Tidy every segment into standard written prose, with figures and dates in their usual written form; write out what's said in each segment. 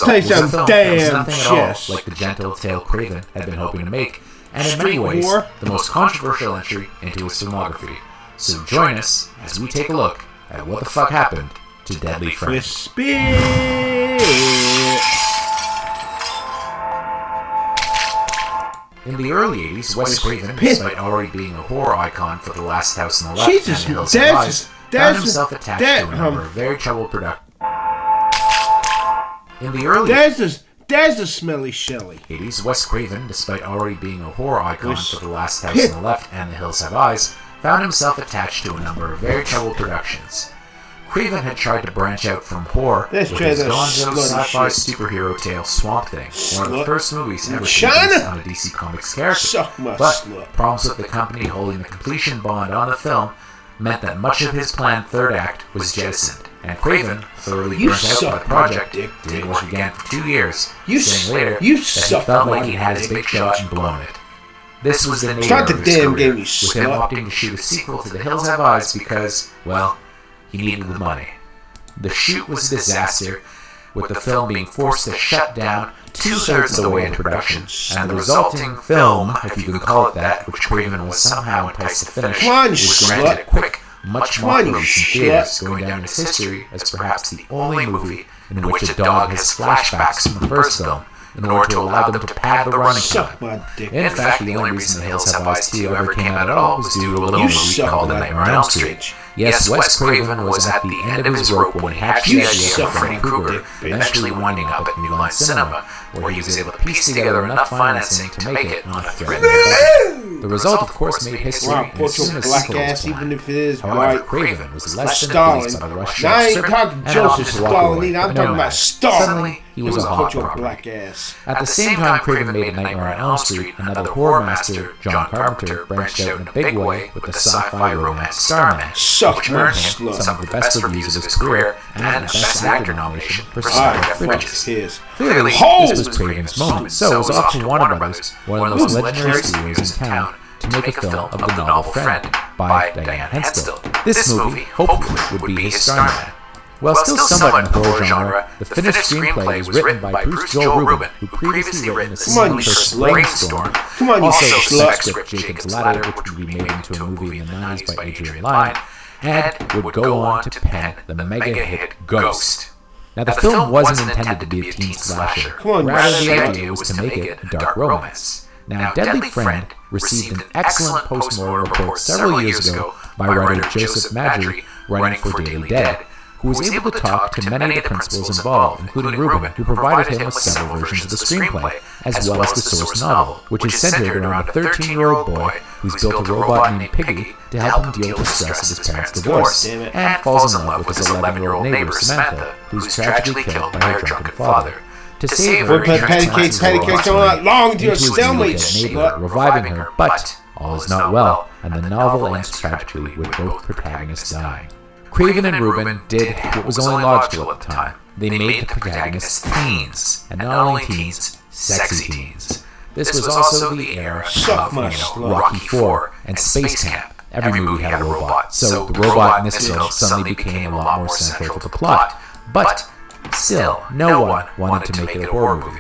result was a film that was nothing at all like the gentle tale Craven had been hoping to make, and in many ways, the most controversial entry into his filmography. So join us as we take a look at what the fuck happened to Deadly Friend. In the early 80s, Wes Craven, despite already being a horror icon for The Last House on the Left and The Hills Have Eyes, found himself attached to a number of very troubled productions. In the early There's the smelly Shelley. 80s, Wes Craven, despite already being a horror icon for The Last House on the Left and The Hills Have Eyes, found himself attached to a number of very troubled productions. Craven had tried to branch out from horror with his gonzo sci-fi superhero tale Swamp Thing, one of the first movies ever based on a DC Comics character. But problems with the company holding the completion bond on the film meant that much of his planned third act was jettisoned, and Craven, thoroughly burnt out by the project, didn't work again for 2 years, saying later that he felt like he had his big shot and blown it. This was the nature of his career, with him opting to shoot a sequel to The Hills Have Eyes because, well, he needed the money. The shoot was a disaster, with the film being forced to shut down 2/3 of the way into production, and the resulting film, if you can call it that, which Craven was somehow enticed to finish, was granted a quick, much more release in theaters, going down in its history as perhaps the only movie in which a dog has flashbacks from the first film, in order to allow them to pad the running time. In fact, the only reason The Hills Have Eyes 2 ever came out at all was due to a little movie called The Nightmare on Elm Street. Yes, Wes Craven was at the end of his rope when he hatched the idea of Freddy Krueger, eventually winding up at New Line Cinema, where he was able to piece together enough financing to make it on a threatening budget. The result, of course, made history, and as soon as sequel was planned. However, Craven was less than pleased by the rush to strip and opted to walk away. But no matter. Suddenly, he was a hot property. At the same time Craven made Nightmare on Elm Street, another horror master, John Carpenter, branched out in a big way with the sci-fi romance Starman, which earned him some of the best reviews of his career and a Best Actor nomination for Sci-Fi Fringes. Clearly, this was Craven's moment, so it was off to Warner Brothers, one of the most legendary studios in town, to make a film of the novel Friend by Diane Henstill. This movie, hopefully, would be his Starman. While still somewhat in the horror genre, the finished screenplay was written by Bruce Joel Rubin, who previously written the scene for Brainstorm, also the sex script Jacob's Ladder, which would be made into a movie in the 90s by Adrian Lyne, and would go on to pen the mega-hit Ghost. Now, the film wasn't intended to be a teen slasher. Rather, the idea was to make it a dark romance. Now, Deadly Friend received an excellent post-mortem report several years ago by writer Joseph Madry, writing for Daily Dead, who was able to talk to many of the principals involved, including Rubin, who provided him with several versions of the screenplay, as well as the source novel, which is centered around a 13-year-old boy who's built a robot named Piggy to help him deal with the stress of his parents' divorce, and falls in love with his 11-year-old neighbor, Samantha, who's tragically killed by her drunken father. To save her, he transplants his robot into his newly dead neighbor, reviving her, but all is not well, and the novel ends tragically with both protagonists dying. Craven and Rubin did what was only logical at the time. They made the protagonists teens, and not only teens, sexy teens. This was also the era of, Rocky IV and Space Camp. Every movie had a robot, so the robot in this film suddenly became a lot more central to the plot. But still, no one wanted to make it a horror movie.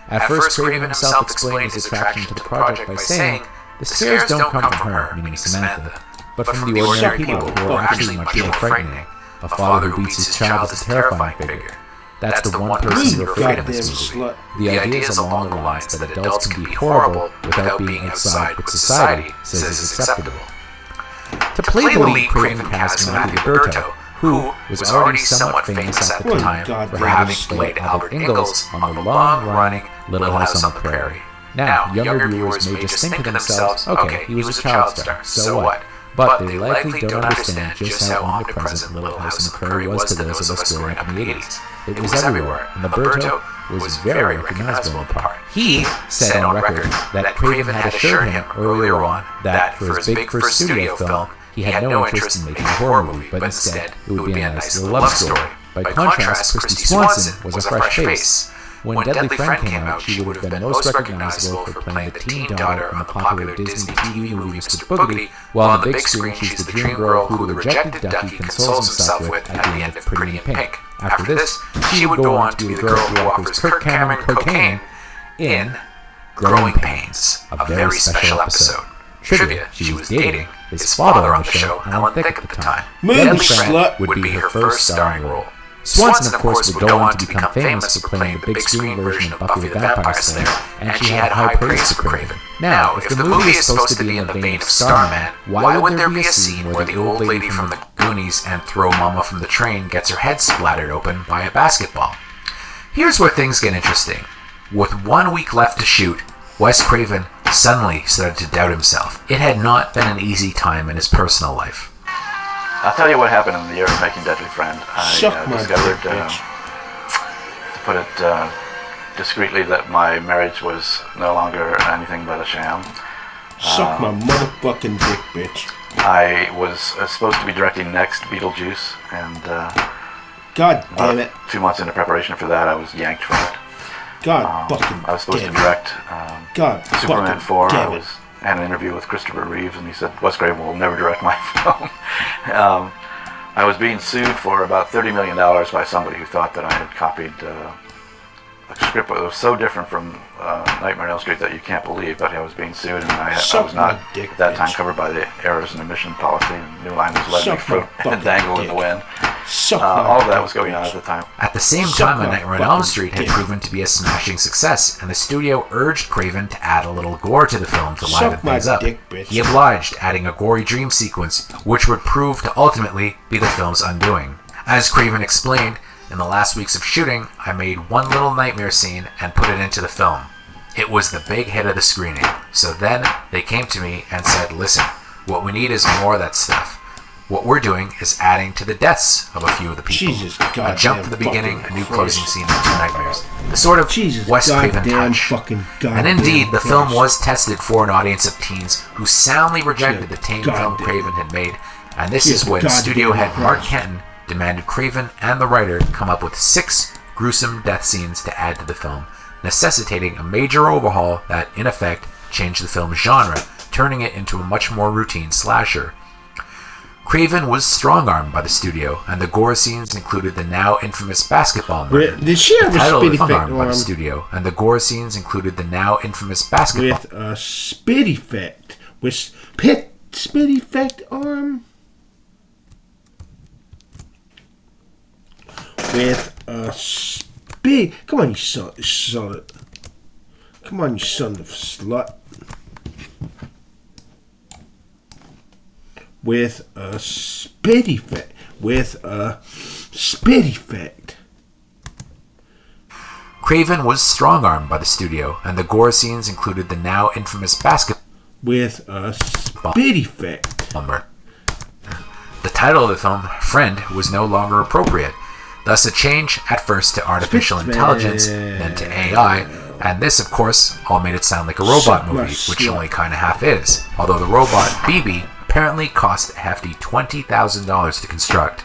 At first, Craven himself explained his attraction to the project by saying, "The scares don't come from her," meaning Samantha, but from the ordinary people who are actually much more frightening. A father who beats his child is a terrifying figure. That's the one person you're afraid of in this movie. The idea is along the lines that adults can be horrible without being outside what society says is acceptable. To play the lead, Craven cast Matthew Roberto, who was already somewhat famous at the time for having played Albert Ingalls on the long-running Little House on the Prairie. Now, younger viewers may just think to themselves, okay, he was a child star, so what? But they likely don't understand just how omnipresent Little House on the Prairie was to those of us growing up in the 80s. It was everywhere, and Roberto was very recognizable in part. He said on record that Craven had assured him earlier on that for his big first studio film, he had no interest in making a horror movie, but instead it would be a nice little love story. By contrast, Christy Swanson was a fresh face. When Deadly Friend came out, she would have been most recognizable for playing the teen daughter in the popular Disney TV movie Mr. Boogedy, while on the big screen she's the dream girl who the rejected Ducky consoles himself with at the end of Pretty in Pink. After this, she would go on to be the girl who offers Kirk Cameron cocaine in Growing Pains, a very special episode. Trivia, she was dating his father on the show, Alan Thicke at the time. Movie Friend slut would be her first starring role. Swanson, of course, would go on to become famous for playing the big screen version of Buffy the Vampire Slayer, and she had high praise for Craven. Now, if the movie is supposed to be in the vein of Starman, why would there be a scene where the old lady from the Goonies and Throw Mama from the Train gets her head splattered open by a basketball? Here's where things get interesting. With 1 week left to shoot, Wes Craven suddenly started to doubt himself. It had not been an easy time in his personal life. I'll tell you what happened in the year of making Deadly Friend. I discovered, to put it discreetly, that my marriage was no longer anything but a sham. Suck my motherfucking dick, bitch. I was supposed to be directing next Beetlejuice, and God damn it. 2 months into preparation for that, I was yanked from it. God fucking I was supposed to damn it. direct God Superman fucking 4. I damn it. had an interview with Christopher Reeves, and he said, Wes Craven will never direct my film. I was being sued for about $30 million by somebody who thought that I had copied a script that was so different from Nightmare on Elm Street that you can't believe, but I was being sued, and I was not, at that time, covered by the errors in emission policy, and New Line was letting me fruit and dangle in the wind. All of that was going on at the time. At the same time, A Nightmare on Elm Street had proven to be a smashing success, and the studio urged Craven to add a little gore to the film to liven things up. He obliged, adding a gory dream sequence, which would prove to ultimately be the film's undoing. As Craven explained, in the last weeks of shooting, I made one little nightmare scene and put it into the film. It was the big hit of the screening. So then they came to me and said, listen, what we need is more of that stuff. What we're doing is adding to the deaths of a few of the people. A jump to the beginning, a new closing scene, and 2 nightmares. The sort of Wes Craven touch. And indeed, the film was tested for an audience of teens who soundly rejected the tame film Craven had made, and this is when studio head Mark Kenton demanded Craven and the writer come up with 6 gruesome death scenes to add to the film, necessitating a major overhaul that, in effect, changed the film's genre, turning it into a much more routine slasher. Craven was strong-armed by the studio, and the gore scenes included the now infamous basketball murder. Did she have a spit effect by the studio, and the gore scenes included the now infamous basketball with a spit effect, with spit effect arm, with a spit. Come on, you son. Come on, you son of a slut. With a spit effect. Craven was strong-armed by the studio, and the gore scenes included the now infamous basketball with a spit effect. The title of the film, Friend, was no longer appropriate. Thus a change at first to artificial intelligence, then to AI, and this, of course, all made it sound like a robot movie, which only kind of half is, although the robot, BB, apparently cost a hefty $20,000 to construct.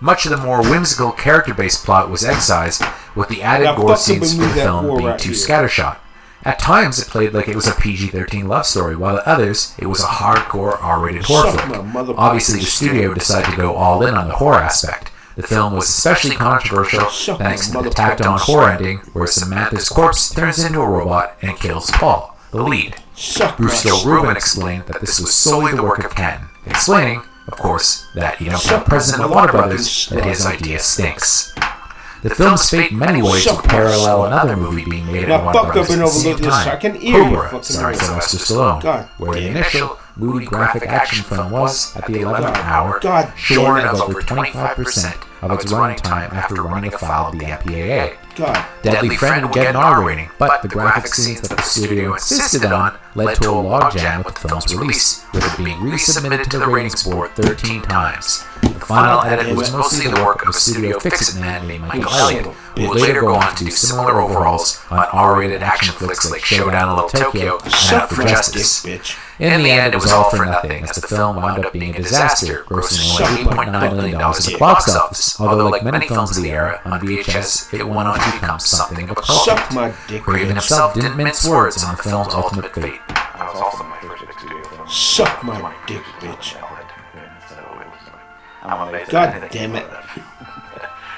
Much of the more whimsical character-based plot was excised, with the added gore scenes for the film being too scattershot. At times, it played like it was a PG-13 love story, while at others, it was a hardcore R-rated horror flick. Obviously, the studio decided to go all in on the horror aspect. The film was especially controversial thanks to the tacked-on horror ending, where Samantha's corpse turns into a robot and kills Paul, the lead. Bruce Rubin explained that this was solely the work of Ken, explaining, of course, that you don't tell President of Warner Brothers that his idea stinks. The film's fate in many ways would parallel another movie being made at Warner Brothers at the same time, Cobra, starring Sylvester Stallone, where the initial moody graphic action film was, at the 11th hour, shorn of over 25% of its running time after running afoul of the MPAA. Deadly Friend would get an R rating, but the graphic scenes that the studio insisted on led to a logjam with the film's release, with it being resubmitted to the ratings board 13 times. The final edit was mostly the work of a studio fix-it man named Michael Elliott, who would later go on to do similar overhauls on R-rated action flicks like Showdown in Little Tokyo and Out for Justice. In the end, it was all for nothing, as the film wound up being a disaster, grossing only $8.9 million at the box office, although like many films of the era, on VHS, it went on to become something of a cult. Craven himself didn't mince words on the film's ultimate fate. That was also my first big studio film. Suck my dick, bitch. I'm amazed God damn it.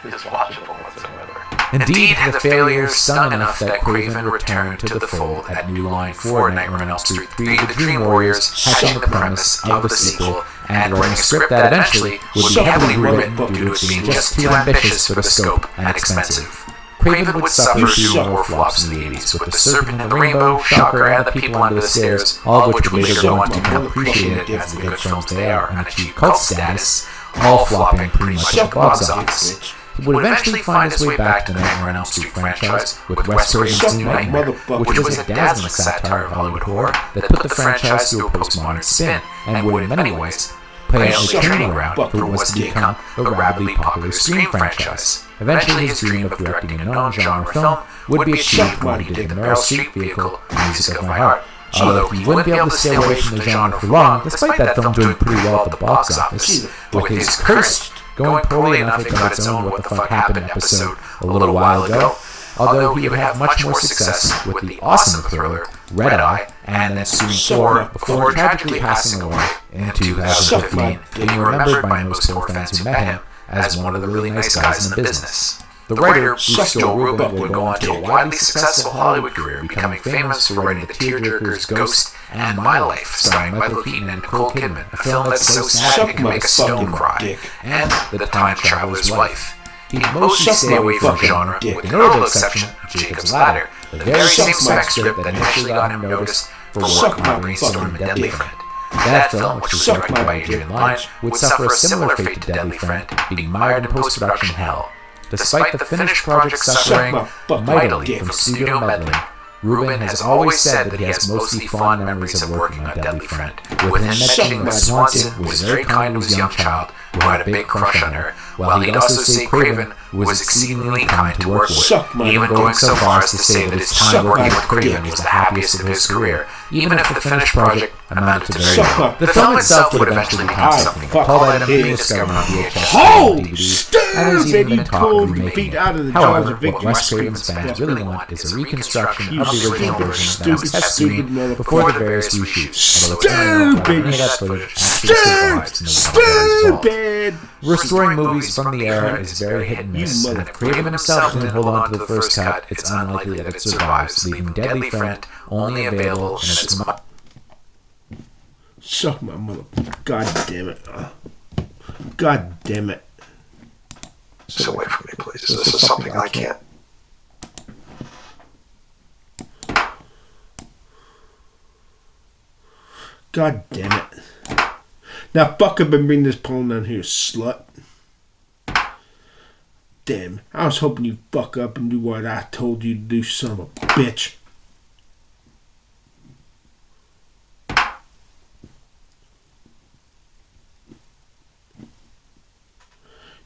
is watchable whatsoever. Indeed, the failure stung enough that Craven returned to the fold at New Line 4 Nightmare on Elm Street 3, the Dream Warriors, hatching the premise of the sequel, and writing a script that eventually would be heavily rewritten due to it being just too ambitious for the scope and expensive. Craven would suffer two more flops in the 80s, with The Serpent and the Rainbow, Shocker, and The People Under the Stairs, all of which would later go on to become appreciated as the good films they are and achieve cult status, all flopping pretty much at the box office. He would eventually find his way back to the Nightmare on Elm Street franchise with Wes Craven's New Nightmare, which was a dazzling satire of Hollywood horror that put the franchise to a postmodern spin, and would in many ways play out the training ground for what was to become a rapidly popular Scream franchise. Eventually, his dream of directing a non-genre film would be achieved when he did the Meryl Streep vehicle, Music of My Heart. Although he wouldn't be able to stay away from the genre for long, despite that film doing pretty well at the box office, with his Cursed going poorly enough it got its own What the Fuck Happened episode a little while ago, although he would have much more success with the awesome thriller Red Eye and then Scream 4 before tragically passing away in 2015, being remembered by most horror fans who met him as one of the really nice guys in the business. The writer, Bruce Rubin, would go on to a widely successful Hollywood career, becoming famous for writing the tearjerkers Ghost and My Life, starring Michael Keaton and Nicole Kidman, a film that's so sad it can make a stone cry, and The Time Traveler's Wife. He'd mostly stay away from genre, with the notable exception of Jacob's Ladder, the very same spec script that initially got him noticed for work on Brainstorm and Deadly Friend. That film, which was directed by Adrian Lyne, would suffer a similar fate to Deadly Friend, being mired in post-production hell. Despite the finished project suffering mightily from studio meddling, Rubin has always said that he has mostly fond memories of working on Deadly Friend, with him mentioning that Swanson was very kind to his young child, who had a big crush on her, while he'd also say Craven was exceedingly kind to work with, even going so far as to say that his time working with Craven was the happiest of his career, even if the finished project amounted to very little. The film itself would eventually become something called item being discovered on VHS and DVD, and has even been talked of remaking it. However, what Wes Craven's fans really want is a reconstruction of the original version that was test screened before the various reshoots, although it's only that footage Stupid! Restoring movies from the era is very hit and miss, and if Craven himself didn't hold on to the first cut, it's unlikely that it survives, leaving Deadly Friend only available in its Suck my mother. God damn it. God damn it. Sit away from me, please. This is something I can't. God damn it. Now fuck up and bring this poem down here, slut. Damn. I was hoping you'd fuck up and do what I told you to do, son of a bitch.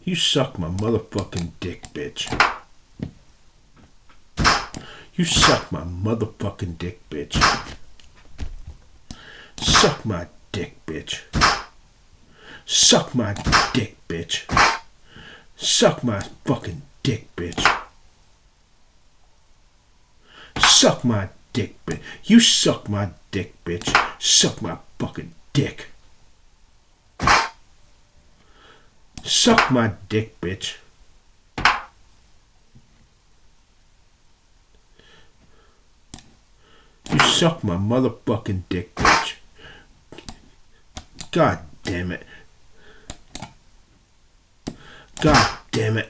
You suck my motherfucking dick, bitch. You suck my motherfucking dick, bitch. Suck my dick, bitch. Suck my dick, bitch. Suck my fucking dick, bitch. Suck my dick, bitch. You suck my dick, bitch. Suck my fucking dick. Suck my dick, bitch. You suck my motherfucking dick, bitch. God damn it. God damn it.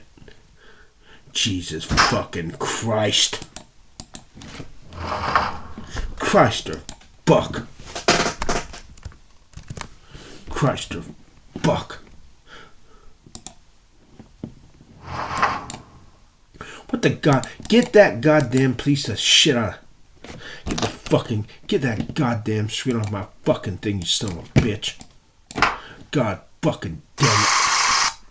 Jesus fucking Christ. Christ or fuck. Christ or fuck. What the god? Get that goddamn piece of shit out. Get that goddamn shit off my fucking thing, you son of a bitch. God fucking damn it.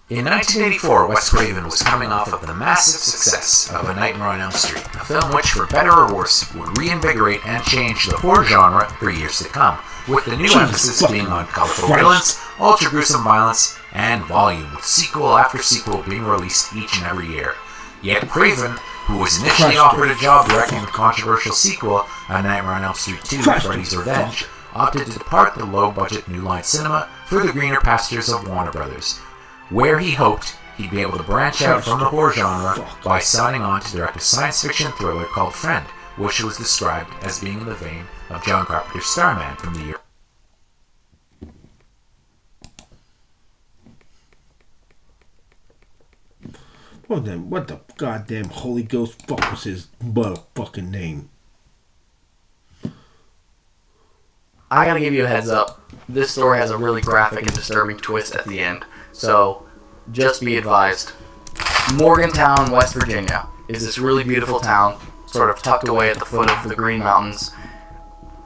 In 1984, Wes Craven was coming off of the massive success of A Nightmare on Elm Street, a film which, for better or worse, would reinvigorate and change the horror genre for years to come, with the new emphasis being on colorful villains, ultra-gruesome violence, and volume, with sequel after sequel being released each and every year. Yet Craven, who was initially offered a job directing the controversial sequel, A Nightmare on Elm Street 2, Freddy's Revenge, opted to depart the low-budget New Line Cinema for the greener pastures of Warner Brothers, where he hoped he'd be able to branch out from the horror genre by signing on to direct a science fiction thriller called Friend, which was described as being in the vein of John Carpenter's Starman from the year. What the goddamn Holy Ghost fuck was his motherfucking name? I gotta give you a heads up. This story has a really graphic and disturbing twist at the end. So, just be advised. Morgantown, West Virginia is this really beautiful town, sort of tucked away at the foot of the Green Mountains.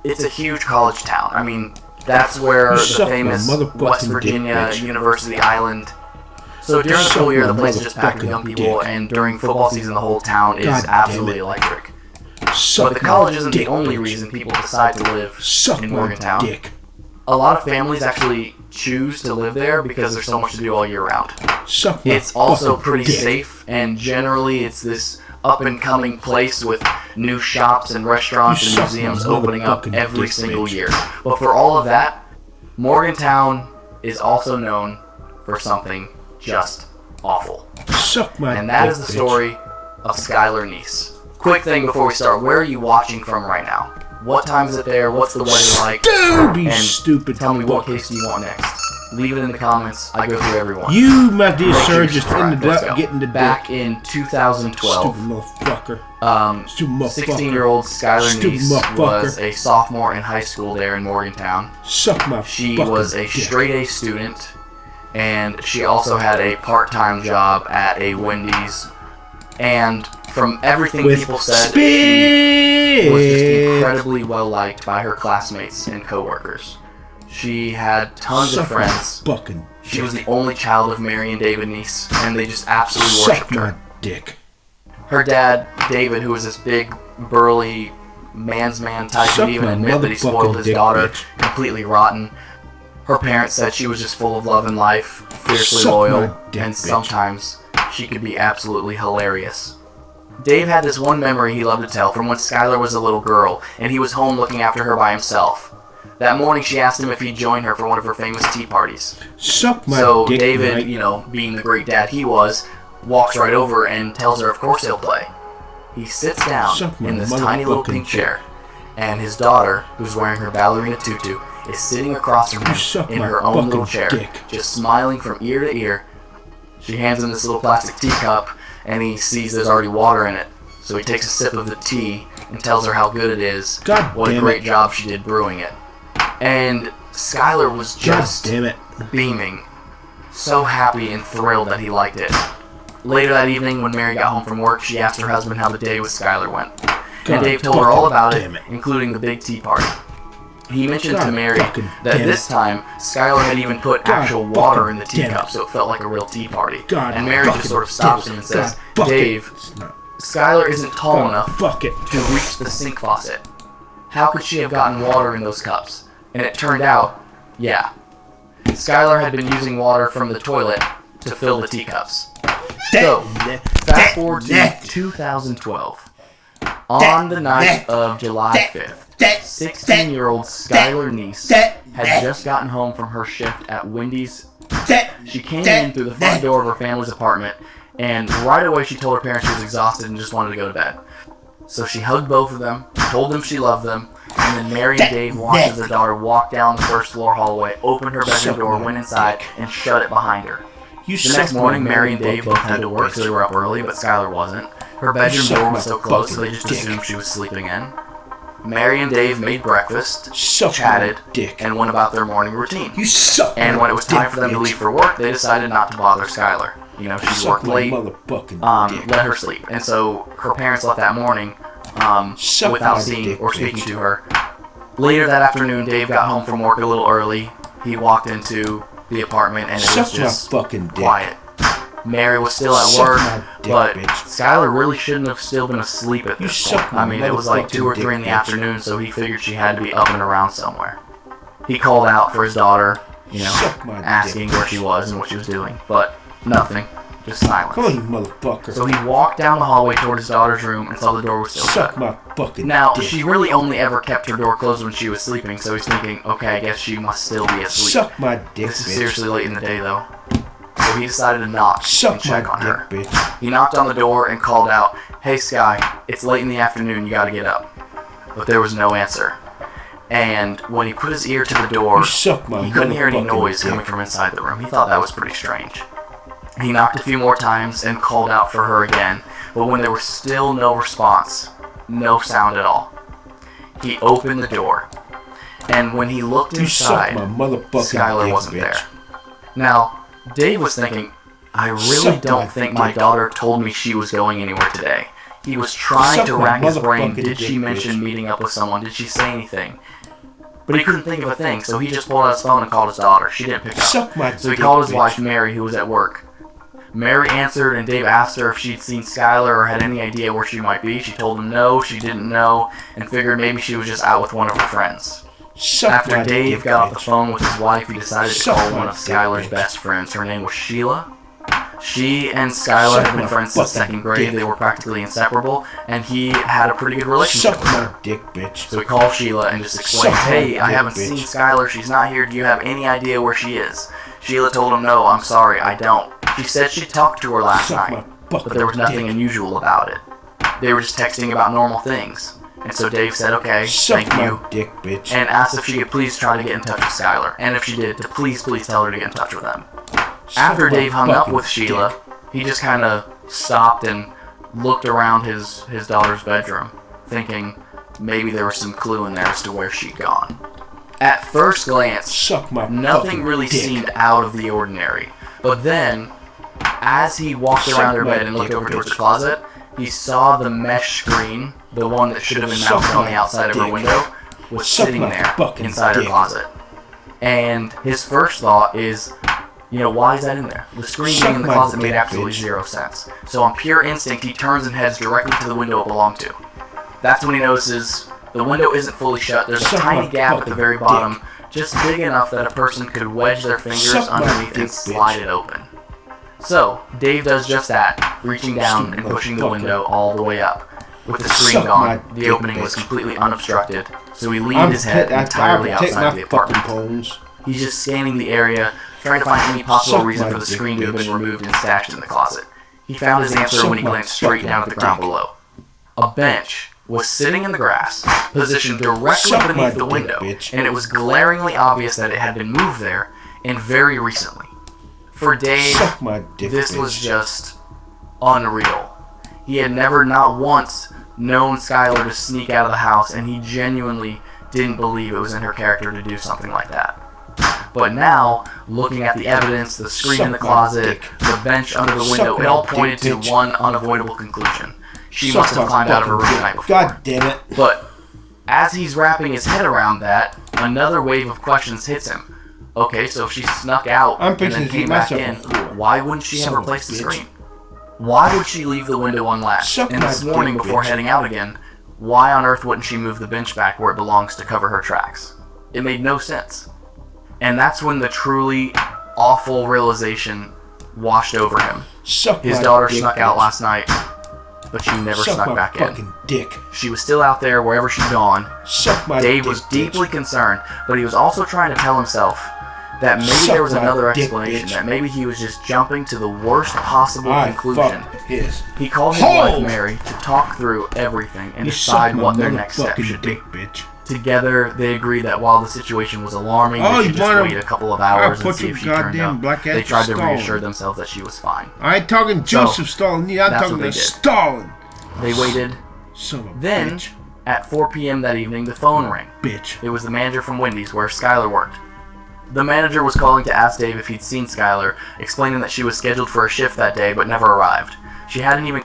It's a huge college town. I mean, that's where the famous West Virginia University Island. So during the school year, the place is just packed with young people, and during football season, the whole town is absolutely electric. But the college isn't the only reason people decide to live in Morgantown. A lot of families actually choose to live there because there's so much to do all year round. It's also pretty safe, and generally it's this up-and-coming place with new shops and restaurants and museums opening up every single year. But for all of that, Morgantown is also known for something just awful. And that is the story of Skylar Neese. Quick thing before we start, where are you watching from right now? What time is it there? What's the weather like? And stupid tell me what case do you want next. Leave it in the comments. I go through everyone. You, my dear sir, just ended up getting the back in 2012. Stupid motherfucker. 16-year-old Skylar Neese was a sophomore in high school there in Morgantown. She was a straight-A student, and she also had a part-time job at a Wendy's. And from everything people said, she was just incredibly well-liked by her classmates and coworkers. She had tons of friends. She was the only child of Mary and David Neese, and they just absolutely worshipped her. Her dad, David, who was this big, burly, man's man type, would even admit that he spoiled his daughter completely rotten. Her parents said she was just full of love and life, fiercely loyal, and sometimes she could be absolutely hilarious. Dave had this one memory he loved to tell from when Skylar was a little girl, and he was home looking after her by himself. That morning, she asked him if he'd join her for one of her famous tea parties. So David, being the great dad he was, walks right over and tells her of course he'll play. He sits down in this tiny little pink chair, and his daughter, who's wearing her ballerina tutu, is sitting across from him in her own little chair, just smiling from ear to ear. She hands him this little plastic teacup, and he sees there's already water in it. So he takes a sip of the tea and tells her how good it is, what a great job she did brewing it. And Skylar was just beaming, so happy and thrilled that he liked it. Later that evening, when Mary got home from work, she asked her husband how the day with Skylar went. And Dave told her all about it, including the big tea party. He mentioned to Mary that this time, Skylar had even put actual water in the teacup, so it felt like a real tea party. And Mary just sort of stops him and says, Dave, Skylar isn't tall enough to reach the sink faucet. How could she have gotten water in those cups? And it turned out, yeah, Skylar had been using water from the toilet to fill the teacups. So, fast forward to 2012. On the night of July 5th, 16-year-old Skylar Neese had just gotten home from her shift at Wendy's. She came in through the front door of her family's apartment, and right away she told her parents she was exhausted and just wanted to go to bed. So she hugged both of them, told them she loved them, and then Mary and Dave watched as their daughter walked down the first floor hallway, opened her bedroom door, went inside, and shut it behind her. The next morning, Mary and Dave both had to work, so they were up early, but Skylar wasn't. Her bedroom door was so close, so they just assumed she was sleeping in. Mary and Dave made breakfast, chatted, and went about their morning routine. And when it was time for them to leave for work, they decided not to bother Skylar. She worked late, let her sleep. And so her parents left that morning without seeing or speaking to her. Later that afternoon, Dave got home from work a little early. He walked into the apartment and it was just quiet. Mary was still at work, but Skylar really shouldn't have still been asleep at this point. I mean, it was like 2 or 3 in the afternoon, so he figured she had to be up and around somewhere. He called out for his daughter, asking where she was and what she was doing, but nothing. Just silence. Come on, you motherfucker. So he walked down the hallway toward his daughter's room and saw the door was still shut. Now, she really only ever kept her door closed when she was sleeping, so he's thinking, okay, I guess she must still be asleep. Suck my dick, This is seriously late in the day, though. so he decided to knock and check on her. Bitch. He knocked on the door and called out, "Hey Sky, it's late in the afternoon, you gotta get up." But there was no answer. And when he put his ear to the door, he couldn't hear any noise coming from inside the room. He thought that was pretty strange. He knocked a few more times and called out for her again, but when there was still no response, no sound at all, he opened the door. And when he looked inside, Skylar wasn't there. Now, Dave was thinking, I really don't think my daughter told me she was going anywhere today. He was trying to rack his brain. Did she mention meeting up with someone? Did she say anything? But he couldn't think of a thing, so he just pulled out his phone and called his daughter. She didn't pick up. So he called his wife, Mary, who was at work. Mary answered, and Dave asked her if she'd seen Skylar or had any idea where she might be. She told him no, she didn't know, and figured maybe she was just out with one of her friends. After Dave got off the phone with his wife, he decided to call one of Skylar's best friends. Her name was Sheila. She and Skylar had been friends since second grade. They were practically inseparable, and he had a pretty good relationship with her. So he called Sheila and just explained, "Hey, I haven't seen Skylar. She's not here. Do you have any idea where she is?" Sheila told him, "No, I'm sorry, I don't. She said she talked to her last night, but there was nothing unusual about it. They were just texting about normal things." And so Dave said, "Okay, thank you," and asked if she could please try to get in touch with Skylar, and if she did, to please tell her to get in touch with them. After Dave hung up with Sheila, he just kind of stopped and looked around his daughter's bedroom, thinking maybe there was some clue in there as to where she'd gone. At first glance, nothing really seemed out of the ordinary, but then, as he walked around her bed and looked over towards the closet, he saw the mesh screen, the one that should have been mounted on the outside of her window, was sitting there inside her closet. And his first thought is, why is that in there? The screen being in the closet made absolutely zero sense. So on pure instinct, he turns and heads directly to the window it belonged to. That's when he notices the window isn't fully shut. There's a tiny gap at the very bottom, just big enough that a person could wedge their fingers underneath and slide it open. So, Dave does just that, reaching down and pushing the window all the way up. With the screen gone, the opening was completely unobstructed, so he leaned his head entirely outside the apartment. He's just scanning the area, trying to find any possible reason for the screen to have been removed and stashed in the closet. He found his answer when he glanced straight down at the ground below. A bench was sitting in the grass, positioned directly beneath the window, and it was glaringly obvious that it had been moved there, and very recently. For Dave, this was just unreal. He had never, not once, known Skylar to sneak out of the house, and he genuinely didn't believe it was in her character to do something like that. But now, looking at the evidence, the screen in the closet, the bench under the window, it all pointed to one unavoidable conclusion. She must have climbed out of her room the night before. God damn it. But as he's wrapping his head around that, another wave of questions hits him. Okay, so if she snuck out and then came back in, why wouldn't she have replaced the screen? Why would she leave the window unlatched? And this morning, before heading out again, why on earth wouldn't she move the bench back where it belongs to cover her tracks? It made no sense. And that's when the truly awful realization washed over him. His daughter snuck out last night, but she never snuck back in. She was still out there wherever she'd gone. Dave was deeply concerned, but he was also trying to tell himself that maybe there was another explanation, that maybe he was just jumping to the worst possible conclusion. He called his wife Mary to talk through everything and decide what their next step should be. Together, they agreed that while the situation was alarming, they should just wait a couple of hours and see if she turned up. They tried to reassure themselves that she was fine. I ain't talking Joseph Stalin, I'm talking about Stalin. They waited. Then, at 4 p.m. that evening, the phone rang. It was the manager from Wendy's, where Skylar worked. The manager was calling to ask Dave if he'd seen Skylar, explaining that she was scheduled for a shift that day but never arrived. She hadn't even...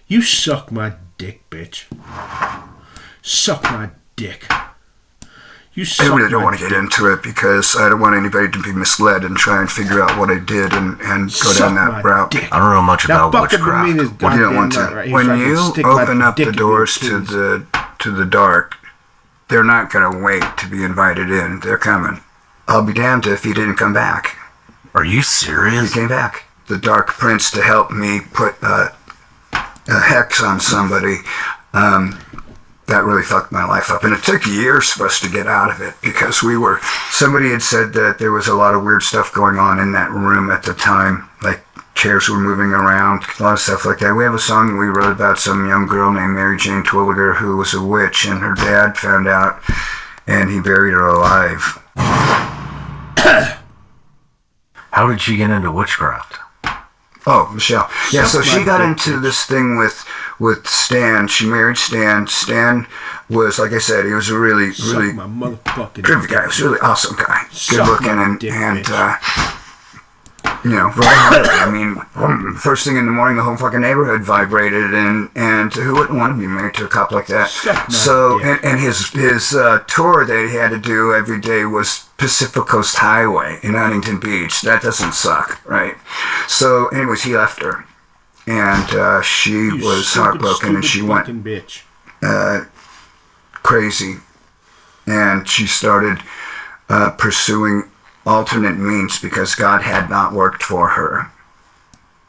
You suck my dick, bitch. Suck my dick. You suck I really don't want to get into it because I don't want anybody to be misled and try and figure out what I did and go down that route. I don't know much about witchcraft. Well, you don't want to. When you open up the doors to the dark, they're not going to wait to be invited in. They're coming. I'll be damned if he didn't come back. Are you serious? He came back. The Dark Prince to help me put a hex on somebody. The that really fucked my life up. And it took years for us to get out of it because somebody had said that there was a lot of weird stuff going on in that room at the time. Like chairs were moving around, a lot of stuff like that. We have a song we wrote about some young girl named Mary Jane Twilliger who was a witch, and her dad found out and he buried her alive. How did she get into witchcraft? Oh, Michelle. Yeah, so she got into this thing with Stan. She married Stan. Stan was, like I said, he was a really terrific guy. He was a really awesome guy. Good looking and really hard. I mean, first thing in the morning, the whole fucking neighborhood vibrated, and who wouldn't want to be married to a cop like that? So, and his tour that he had to do every day was Pacific Coast Highway in Huntington Beach. That doesn't suck, right? So, anyways, he left her, and she was heartbroken, and she went crazy, and she started pursuing alternate means because God had not worked for her.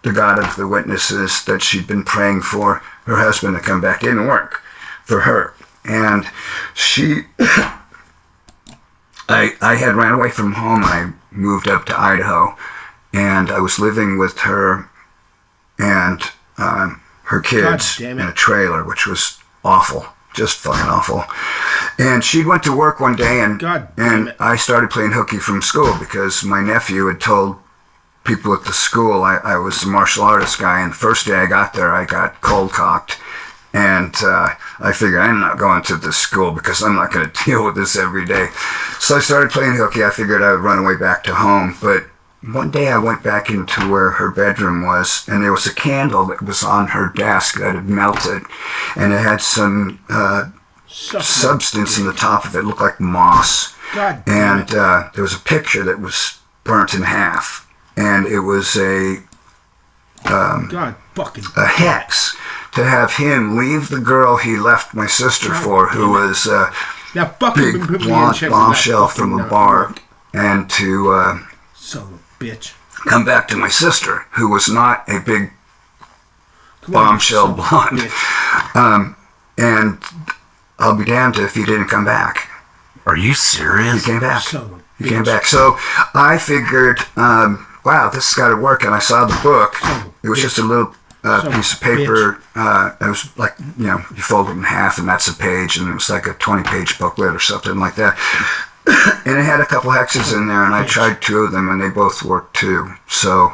The God of the witnesses that she'd been praying for her husband to come back didn't work for her. And she, I had ran away from home. I moved up to Idaho, and I was living with her and her kids in a trailer, which was awful. Just fucking awful. And she went to work one day, and I started playing hooky from school because my nephew had told people at the school I was a martial artist guy, and the first day I got there, I got cold-cocked. And I figured I'm not going to this school because I'm not going to deal with this every day. So I started playing hooky. I figured I would run away back to home, but one day I went back into where her bedroom was, and there was a candle that was on her desk that had melted, and it had some substance in the top of it. It looked like moss. And there was a picture that was burnt in half, and it was a hex to have him leave the girl he left my sister for, who was a big blonde bombshell from a bar, and to bitch. come back to my sister, who was not a big bombshell blonde. And I'll be damned if he didn't come back. Are you serious? He came back. He came back. So I figured, wow, this has got to work. And I saw the book. It was just a little piece of paper. It was like, you fold it in half and that's a page. And it was like a 20-page booklet or something like that. And it had a couple hexes in there, and I tried 2 of them, and they both worked too. So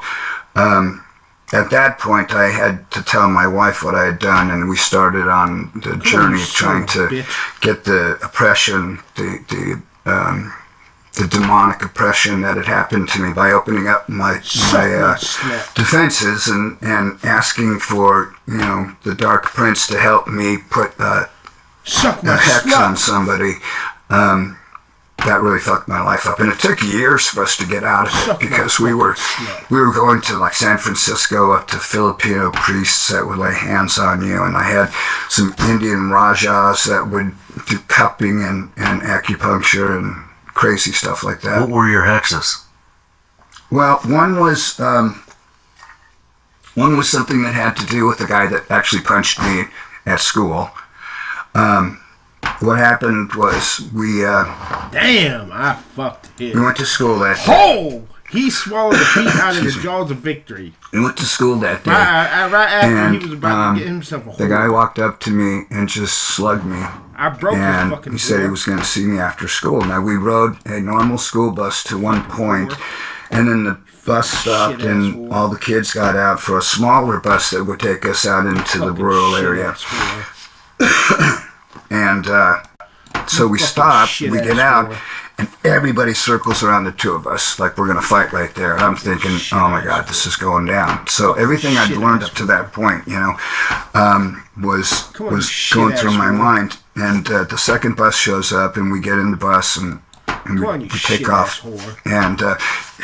at that point, I had to tell my wife what I had done, and we started on the journey of trying to get the oppression, the demonic oppression that had happened to me by opening up my defenses and asking for, the Dark Prince to help me put a hex on somebody. That really fucked my life up, and it took years for us to get out of it because we were going to like San Francisco, up to Filipino priests that would lay hands on you, and I had some Indian Rajas that would do cupping and acupuncture and crazy stuff like that. What were your hexes? Well, one was something that had to do with the guy that actually punched me at school. What happened was I fucked him. We went to school that day. Oh! He swallowed the feet out of the jaws of victory. We went to school that day. Right after he was about to get himself a hole. The guy walked up to me and just slugged me. I broke his fucking he said he was going to see me after school. Now, we rode a normal school bus to one point, and then the bus stopped and all the kids got out for a smaller bus that would take us out into the rural area. And so we stop, we get out, and everybody circles around the 2 of us like we're going to fight right there. And I'm thinking, oh my God, this is going down. So everything I'd learned up to that point, was going through my mind. And the second bus shows up, and we get in the bus, and we take off. And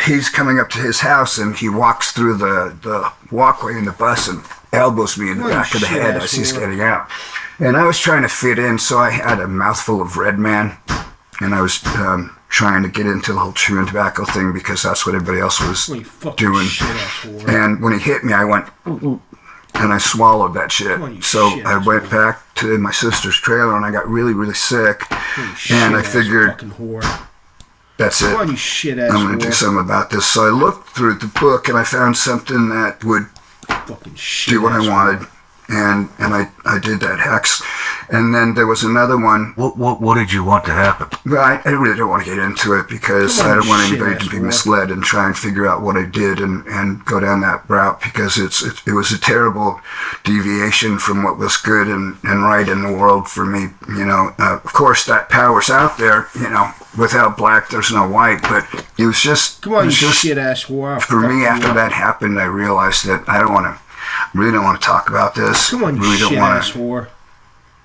he's coming up to his house, and he walks through the walkway in the bus and elbows me in the back of the head as he's getting out. And I was trying to fit in, so I had a mouthful of Red Man, and I was trying to get into the whole chewing tobacco thing because that's what everybody else was doing. And when he hit me, I went, and I swallowed that shit. So I went back to my sister's trailer, and I got really, really sick. And I figured, that's it. I'm going to do something about this. So I looked through the book, and I found something that would do what I wanted. And I did that hex. And then there was another one. What did you want to happen? Well, I really don't want to get into it because I don't want anybody to be misled and try and figure out what I did and go down that route, because it was a terrible deviation from what was good and right in the world for me. Of course, that power's out there. Without black, there's no white. But it was just shit-ass war. For me, after that happened, I realized that I really don't want to talk about this. Really don't want to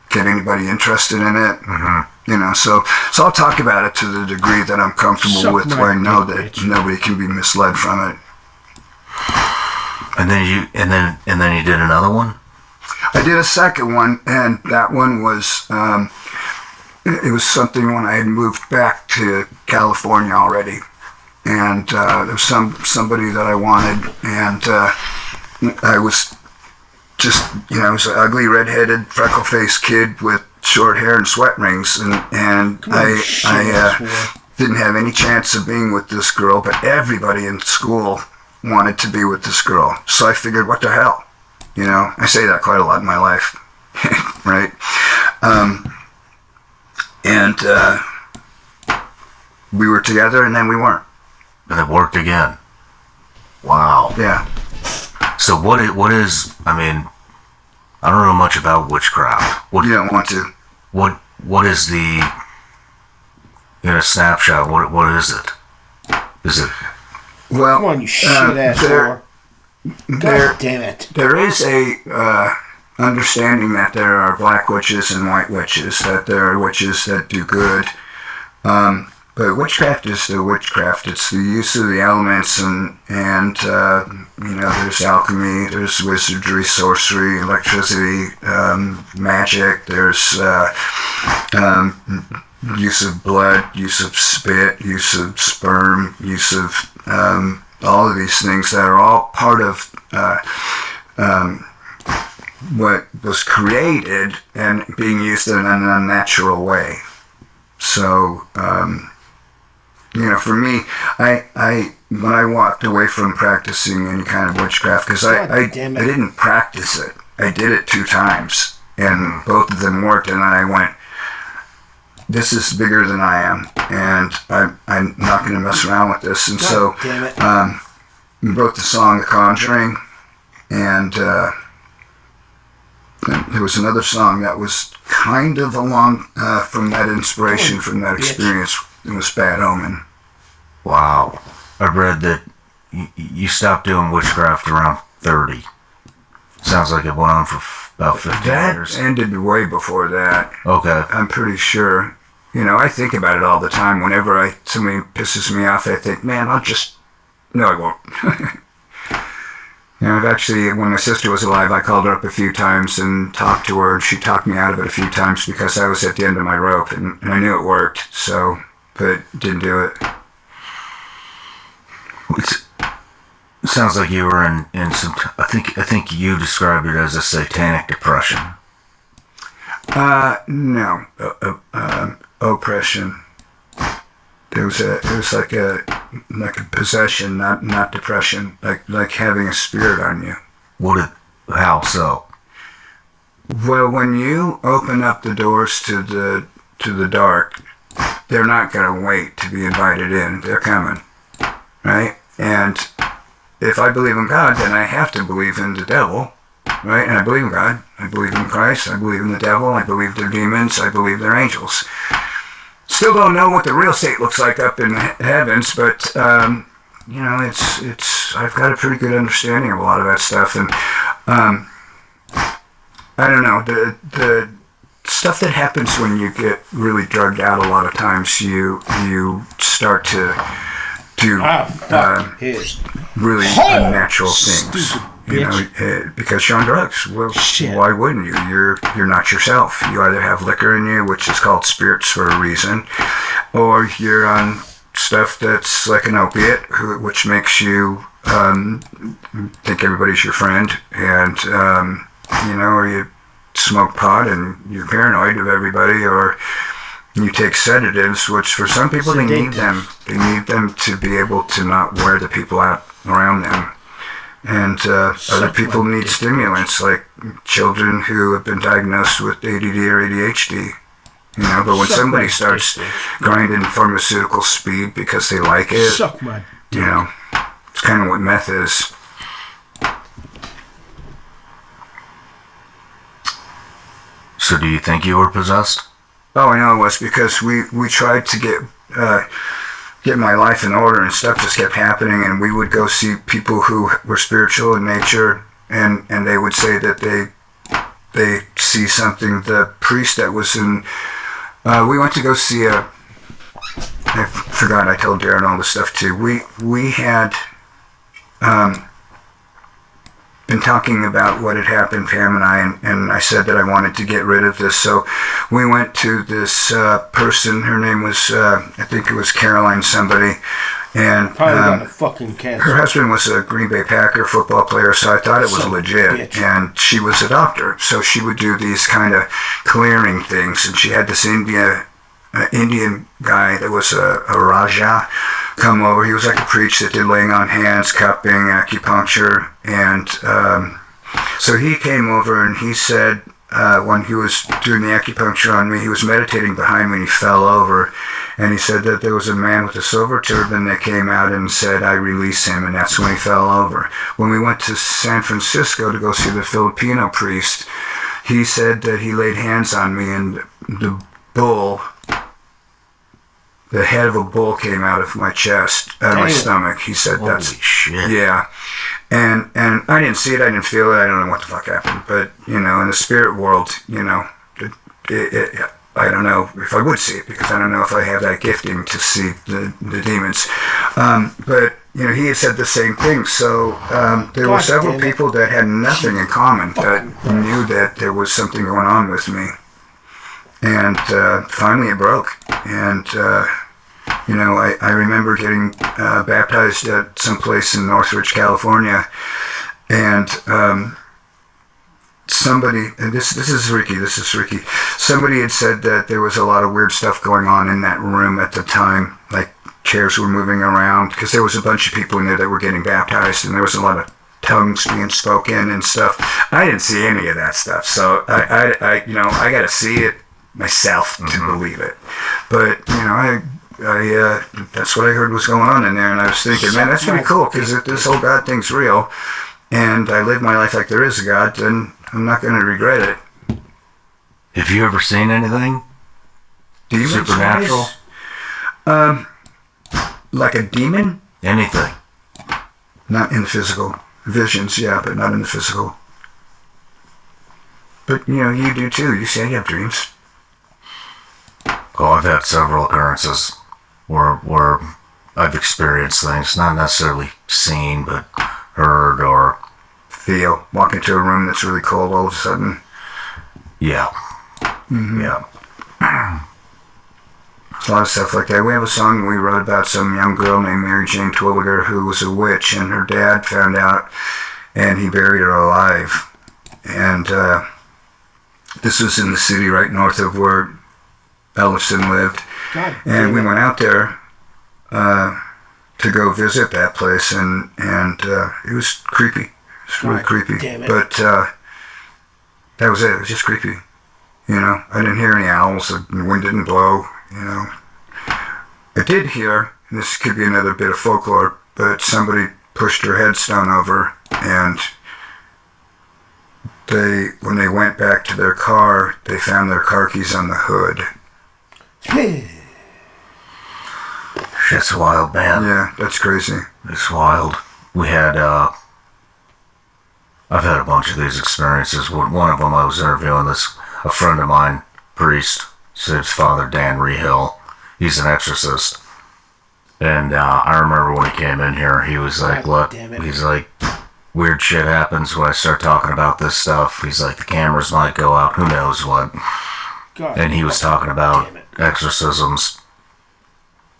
get anybody interested in it. Mm-hmm. So I'll talk about it to the degree that I'm comfortable with, where I know that nobody can be misled from it. And then you did another one? I did a second one, and that one was it was something when I had moved back to California already, and there was somebody that I wanted, and I was just, I was an ugly, redheaded, freckle-faced kid with short hair and sweat rings, and I didn't have any chance of being with this girl, but everybody in school wanted to be with this girl. So I figured, what the hell? I say that quite a lot in my life, right? And we were together, and then we weren't. And it worked again. Wow. Yeah. So what is, I don't know much about witchcraft. You don't want to. What is the, in a snapshot, what is it? Is it? Well, come on, you shit-ass whore. God damn it. There is a understanding that there are black witches and white witches, that there are witches that do good. But witchcraft is still witchcraft. It's the use of the elements, and there's alchemy, there's wizardry, sorcery, electricity, magic. There's use of blood, use of spit, use of sperm, use of all of these things that are all part of what was created and being used in an unnatural way. So, for me, I when I walked away from practicing any kind of witchcraft, because I didn't practice it. I did it 2 times, and both of them worked, and then I went, this is bigger than I am, and I'm not going to mess around with this. And so we wrote the song The Conjuring, and there was another song that was kind of along from that inspiration, from that experience. It was Bad Omen. Wow. I read that you stopped doing witchcraft around 30. Sounds like it went on for about 15 years. That ended way before that. Okay. I'm pretty sure. I think about it all the time. Whenever somebody pisses me off, I think, man, no, I won't. I've actually, when my sister was alive, I called her up a few times and talked to her, and she talked me out of it a few times because I was at the end of my rope, and I knew it worked, but didn't do it. It sounds like you were in some, I think you described it as a satanic depression. No, oppression. It was like a possession, not depression, like having a spirit on you. How so? Well, when you open up the doors to the dark, they're not going to wait to be invited in. They're coming, right? And if I believe in God, then I have to believe in the devil, right? And I believe in God. I believe in Christ. I believe in the devil. I believe they're demons. I believe they're angels. Still don't know what the real state looks like up in the heavens, but it's I've got a pretty good understanding of a lot of that stuff, and I don't know, the stuff that happens when you get really drugged out. A lot of times you start to do really unnatural things. Because you're on drugs. Well, why wouldn't you? You're not yourself. You either have liquor in you, which is called spirits for a reason, or you're on stuff that's like an opiate, which makes you think everybody's your friend, and or you smoke pot and you're paranoid of everybody, or you take sedatives, which for some people they need them. They need them to be able to not wear the people out around them. And other people need stimulants, like children who have been diagnosed with ADD or ADHD. You know, but when somebody starts grinding pharmaceutical speed because they like it, you know, it's kind of what meth is. So do you think you were possessed? Oh, I know it was, because we tried to get my life in order, and stuff just kept happening, and we would go see people who were spiritual in nature, and they would say that they see something. The priest that was in... we went to go see I forgot, I told Darren all this stuff too. We had been talking about what had happened, Pam and I, and I said that I wanted to get rid of this. So we went to this person. Her name was, I think it was Caroline somebody. And got a fucking cancer. Her husband was a Green Bay Packer football player, so I thought it was legit. Bitch. And she was a doctor, so she would do these kind of clearing things. And she had this Indian guy that was a Raja come over. He was like a priest that did laying on hands, cupping, acupuncture. And so he came over and he said, when he was doing the acupuncture on me, he was meditating behind me and he fell over. And he said that there was a man with a silver turban that came out and said, I release him, and that's when he fell over. When we went to San Francisco to go see the Filipino priest, he said that he laid hands on me and the head of a bull came out of my chest, out of my stomach. He said that's... Holy shit. Yeah. And I didn't see it, I didn't feel it, I don't know what the fuck happened. But, you know, in the spirit world, you know, I don't know if I would see it, because I don't know if I have that gifting to see the demons. But, you know, he had said the same thing. So there were several people that had nothing in common that knew that there was something going on with me. And finally it broke. And, you know, I remember getting baptized at some place in Northridge, California. And somebody, and this is Ricky, somebody had said that there was a lot of weird stuff going on in that room at the time, like chairs were moving around, because there was a bunch of people in there that were getting baptized, and there was a lot of tongues being spoken and stuff. I didn't see any of that stuff, so I you know, I got to see it myself to believe it. But, you know, I that's what I heard was going on in there, and I was thinking, man, that's pretty cool, because if this whole God thing's real, and I live my life like there is a God, then I'm not going to regret it. Have you ever seen anything supernatural? Like a demon? Anything? Not in the physical. Visions, yeah, but not in the physical. But, you know, you do too. You say you have dreams. Oh, I've had several occurrences where I've experienced things, not necessarily seen, but heard or feel. Walk into a room that's really cold all of a sudden. Yeah. Mm-hmm. Yeah. There's a lot of stuff like that. We have a song we wrote about some young girl named Mary Jane Twilliger who was a witch, and her dad found out and he buried her alive. And this was in the city right north of where Ellison lived. And we went out there to go visit that place, and it was creepy. It's really creepy. But that was it. It was just creepy. You know, I didn't hear any owls. The wind didn't blow. You know, I did hear, and this could be another bit of folklore, but somebody pushed her headstone over, and when they went back to their car, they found their car keys on the hood. Shit's wild, man. Yeah, that's crazy. It's wild. We had, I've had a bunch of these experiences. One of them, I was interviewing a friend of mine, priest, his father, Dan Rehill. He's an exorcist. And I remember when he came in here, he was like, look, he's like, weird shit happens when I start talking about this stuff. He's like, the cameras might go out, who knows what. And he was talking about exorcisms.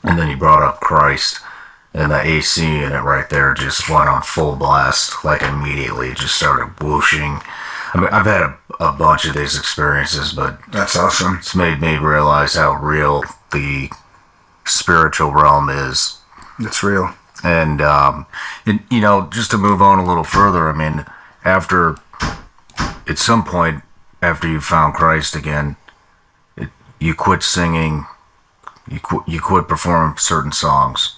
And then he brought up Christ. And the AC in it right there just went on full blast, like immediately. It just started whooshing. I mean, I've had a bunch of these experiences, but that's awesome. It's made me realize how real the spiritual realm is. It's real. And, you know, just to move on a little further, I mean, at some point, after you found Christ again, you quit singing, you quit performing certain songs.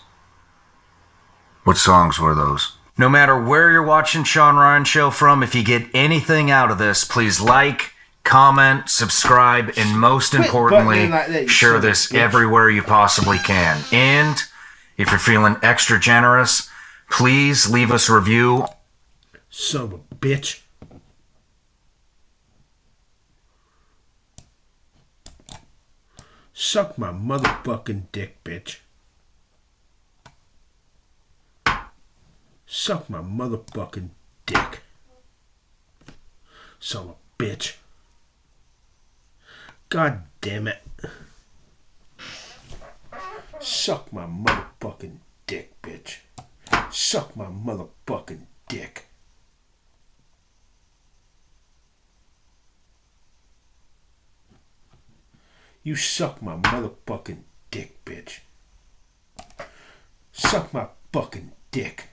What songs were those? No matter where you're watching Sean Ryan Show from, if you get anything out of this, please like, comment, subscribe, and most importantly, share this everywhere you possibly can. And if you're feeling extra generous, please leave us a review. Son of a bitch. Suck my motherfucking dick, bitch. Suck my motherfucking dick. Son of a bitch. God damn it. Suck my motherfucking dick, bitch. Suck my motherfucking dick. You suck my motherfucking dick, bitch. Suck my fucking dick.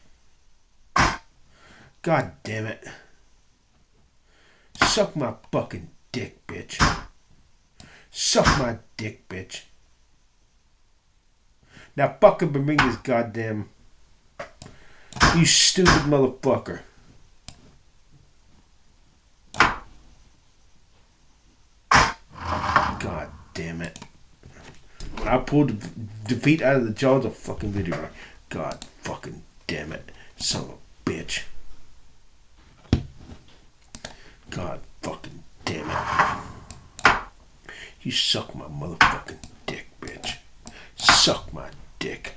God damn it. Suck my fucking dick, bitch. Suck my dick, bitch. Now fucking bring this goddamn... You stupid motherfucker. God damn it. I pulled defeat out of the jaws of fucking video. God fucking damn it. Son of a bitch. God fucking damn it. You suck my motherfucking dick, bitch. Suck my dick.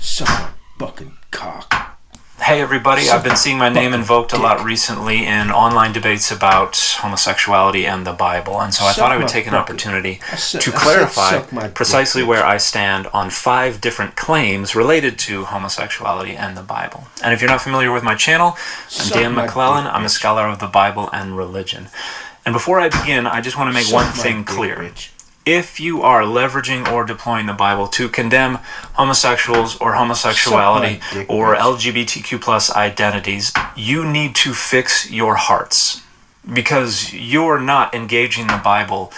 Suck my fucking cock. Hey everybody, I've been seeing my name invoked a lot recently in online debates about homosexuality and the Bible, and so I thought I would take an opportunity to clarify precisely where I stand on 5 different claims related to homosexuality and the Bible. And if you're not familiar with my channel, I'm Dan McClellan. I'm a scholar of the Bible and religion. And before I begin, I just want to make one thing clear. If you are leveraging or deploying the Bible to condemn homosexuals or homosexuality or LGBTQ plus identities, you need to fix your hearts, because you're not engaging the Bible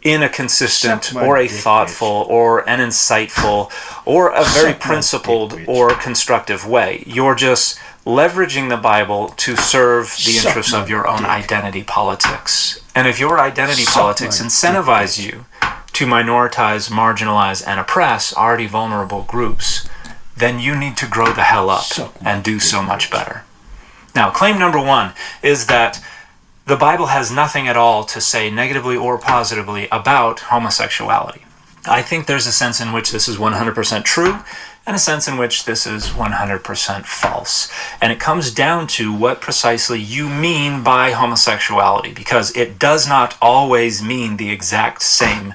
in a consistent or a thoughtful or an insightful or a very principled or constructive way. You're just leveraging the Bible to serve the interests of your own identity politics. And if your identity politics incentivize you to minoritize, marginalize, and oppress already vulnerable groups, then you need to grow the hell up and do so much better. Now, claim number 1 is that the Bible has nothing at all to say negatively or positively about homosexuality. I think there's a sense in which this is 100% true and a sense in which this is 100% false. And it comes down to what precisely you mean by homosexuality, because it does not always mean the exact same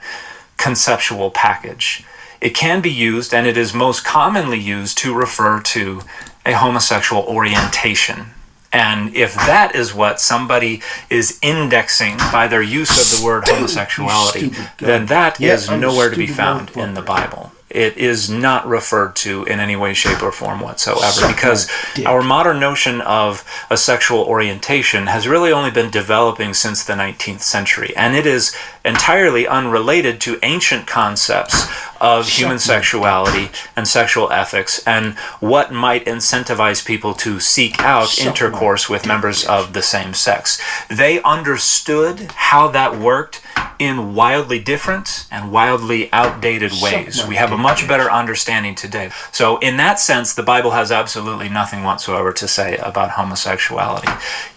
conceptual package. It can be used, and it is most commonly used, to refer to a homosexual orientation. And if that is what somebody is indexing by their use of the word homosexuality, then that is nowhere to be found in the Bible. It is not referred to in any way, shape, or form whatsoever, because our modern notion of a sexual orientation has really only been developing since the 19th century, and it is entirely unrelated to ancient concepts of human sexuality and sexual ethics and what might incentivize people to seek out intercourse with members of the same sex. They understood how that worked in wildly different and wildly outdated ways. We have a much better understanding today. So in that sense, the Bible has absolutely nothing whatsoever to say about homosexuality.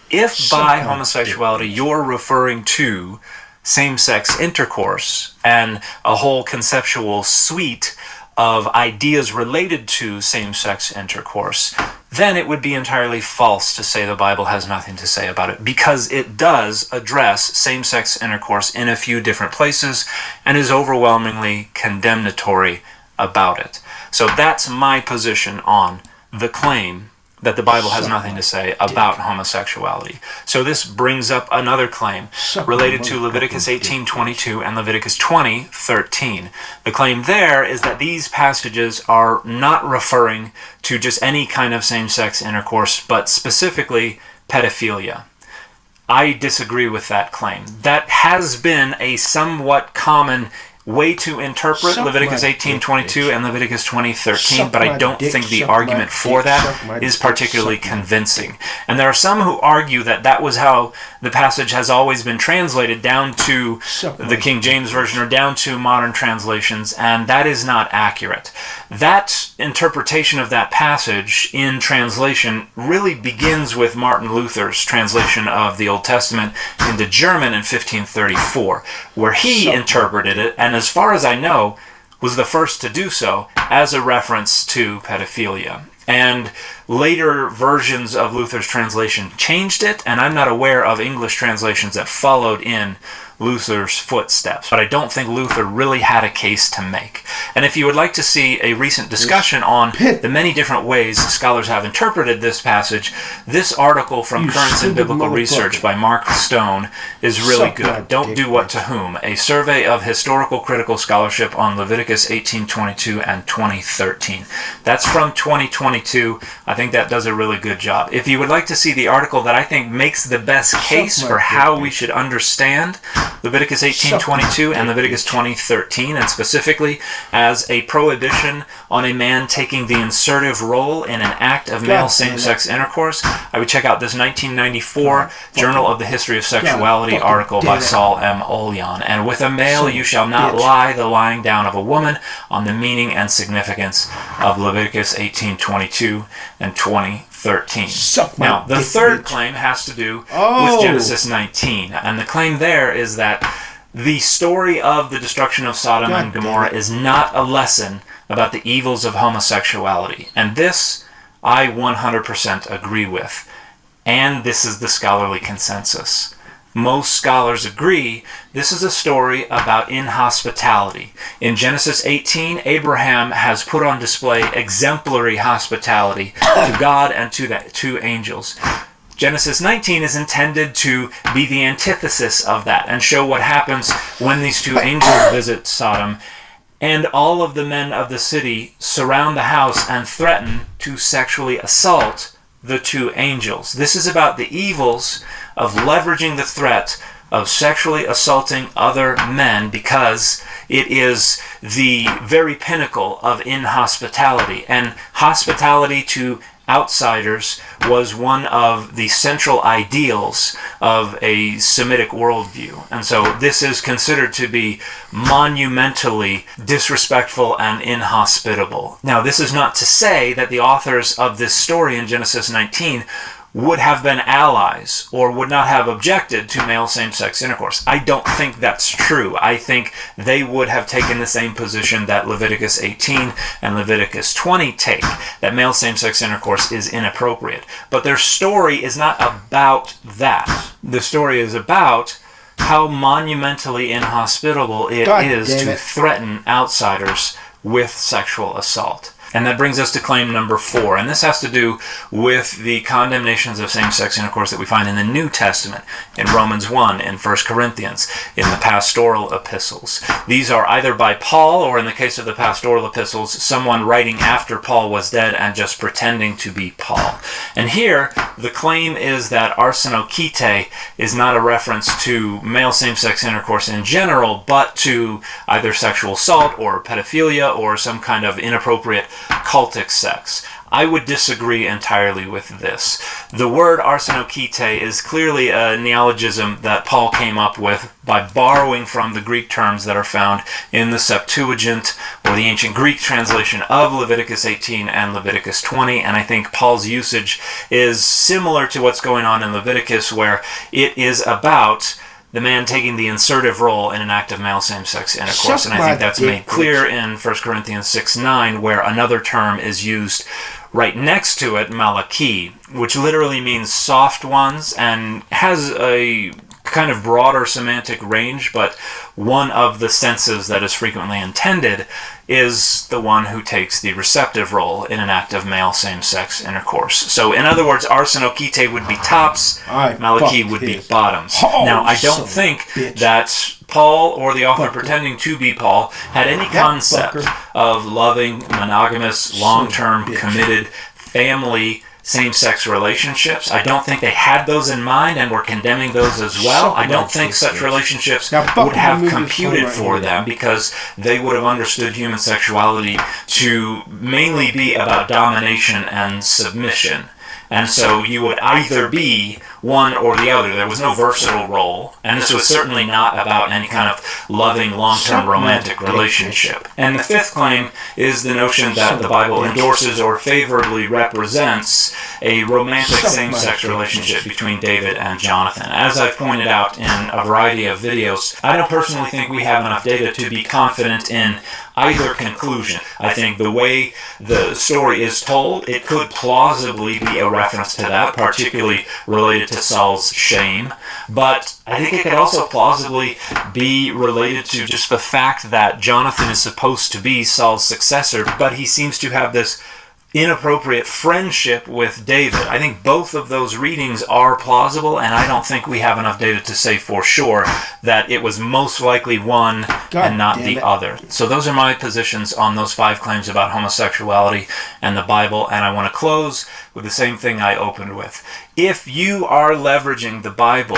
If by homosexuality you're referring to same-sex intercourse and a whole conceptual suite of ideas related to same-sex intercourse, then it would be entirely false to say the Bible has nothing to say about it, because it does address same-sex intercourse in a few different places and is overwhelmingly condemnatory about it. So that's my position on the claim that the Bible has nothing to say about homosexuality. So this brings up another claim related to Leviticus 18:22 and Leviticus 20:13. The claim there is that these passages are not referring to just any kind of same-sex intercourse, but specifically pedophilia. I disagree with that claim. That has been a somewhat common way to interpret Leviticus 18:22 and Leviticus 20:13, but I don't think the argument for that is particularly convincing. And there are some who argue that that was how the passage has always been translated down to the King James Version or down to modern translations, and that is not accurate. That interpretation of that passage in translation really begins with Martin Luther's translation of the Old Testament into German in 1534, where he interpreted it, and as far as I know, was the first to do so as a reference to pedophilia. And later versions of Luther's translation changed it, and I'm not aware of English translations that followed in Luther's footsteps. But I don't think Luther really had a case to make. And if you would like to see a recent discussion on the many different ways scholars have interpreted this passage, this article from Currents in Biblical Research by Mark Stone is really good. Don't Do What to Whom, a survey of historical critical scholarship on Leviticus 18:22 and 20:13. That's from 2022. I think that does a really good job. If you would like to see the article that I think makes the best case for how we should understand Leviticus 18:22 and Leviticus 20:13, and specifically as a prohibition on a man taking the insertive role in an act of male same-sex intercourse, I would check out this 1994 Journal of the History of Sexuality article by Saul M. Olyan. And with a male you shall not lie the lying down of a woman, on the meaning and significance of Leviticus 18:22 and 20:13. Now, the third claim has to do with Genesis 19, and the claim there is that the story of the destruction of Sodom and Gomorrah is not a lesson about the evils of homosexuality. And this I 100% agree with. And this is the scholarly consensus. Most scholars agree this is a story about inhospitality. In Genesis 18, Abraham has put on display exemplary hospitality to God and to the two angels. Genesis 19 is intended to be the antithesis of that and show what happens when these two angels visit Sodom, and all of the men of the city surround the house and threaten to sexually assault the two angels. This is about the evils of leveraging the threat of sexually assaulting other men, because it is the very pinnacle of inhospitality. And hospitality to outsiders was one of the central ideals of a Semitic worldview. And so this is considered to be monumentally disrespectful and inhospitable. Now, this is not to say that the authors of this story in Genesis 19 would have been allies or would not have objected to male same-sex intercourse. I don't think that's true. I think they would have taken the same position that Leviticus 18 and Leviticus 20 take, that male same-sex intercourse is inappropriate. But their story is not about that. The story is about how monumentally inhospitable it is to threaten outsiders with sexual assault. And that brings us to claim number 4. And this has to do with the condemnations of same-sex intercourse that we find in the New Testament, in Romans 1, in 1 Corinthians, in the pastoral epistles. These are either by Paul, or in the case of the pastoral epistles, someone writing after Paul was dead and just pretending to be Paul. And here, the claim is that arsenokite is not a reference to male same-sex intercourse in general, but to either sexual assault or pedophilia or some kind of inappropriate cultic sex. I would disagree entirely with this. The word arsenokite is clearly a neologism that Paul came up with by borrowing from the Greek terms that are found in the Septuagint, or the ancient Greek translation of Leviticus 18 and Leviticus 20, and I think Paul's usage is similar to what's going on in Leviticus, where it is about the man taking the insertive role in an act of male same-sex intercourse. And I think that's made clear in 1 Corinthians 6:9, where another term is used right next to it, malaki, which literally means soft ones, and has a kind of broader semantic range, but one of the senses that is frequently intended is the one who takes the receptive role in an act of male same-sex intercourse. So, in other words, Arsenokite would be tops, Maliki would be bottoms. Now, I don't think that Paul, or the author pretending to be Paul, had any concept of loving, monogamous, long-term, committed, family, same-sex relationships. I don't think they had those in mind and were condemning those as well. I don't think such relationships would have computed for them, because they would have understood human sexuality to mainly be about domination and submission. And so you would either be one or the other. There was no versatile role. And this was certainly not about any kind of loving, long-term romantic relationship. And the fifth claim is the notion that the Bible endorses or favorably represents a romantic same-sex relationship between David and Jonathan. As I've pointed out in a variety of videos, I don't personally think we have enough data to be confident in either conclusion. I think the way the story is told, it could plausibly be a reference to that, particularly related to Saul's shame. But I think it could also plausibly be related to just the fact that Jonathan is supposed to be Saul's successor, but he seems to have this inappropriate friendship with David. I think both of those readings are plausible, and I don't think we have enough data to say for sure that it was most likely one and not the other. So those are my positions on those 5 claims about homosexuality and the Bible, and I want to close with the same thing I opened with. If you are leveraging the Bible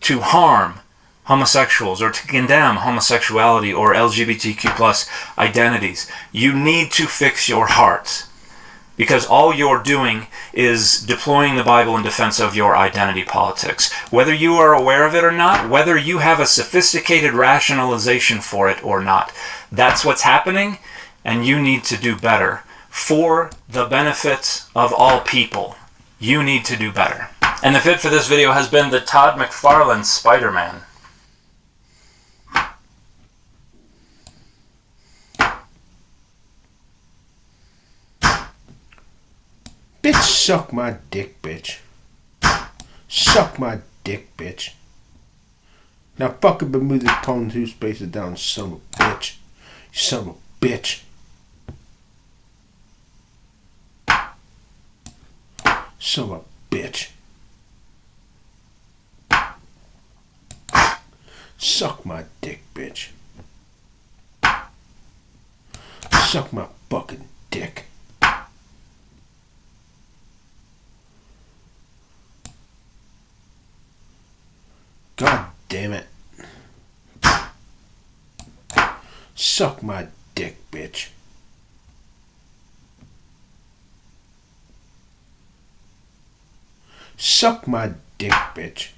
to harm homosexuals or to condemn homosexuality or LGBTQ plus identities, you need to fix your heart. Because all you're doing is deploying the Bible in defense of your identity politics. Whether you are aware of it or not, whether you have a sophisticated rationalization for it or not, that's what's happening, and you need to do better. For the benefit of all people, you need to do better. And the fit for this video has been the Todd McFarlane Spider-Man. Bitch, suck my dick, bitch. Suck my dick, bitch. Now fucking Bermuda tone 2 spaces down, son of a bitch. You son of a bitch. Son of a bitch. Suck my dick, bitch. Suck my fucking dick. God damn it. Suck my dick, bitch. Suck my dick, bitch.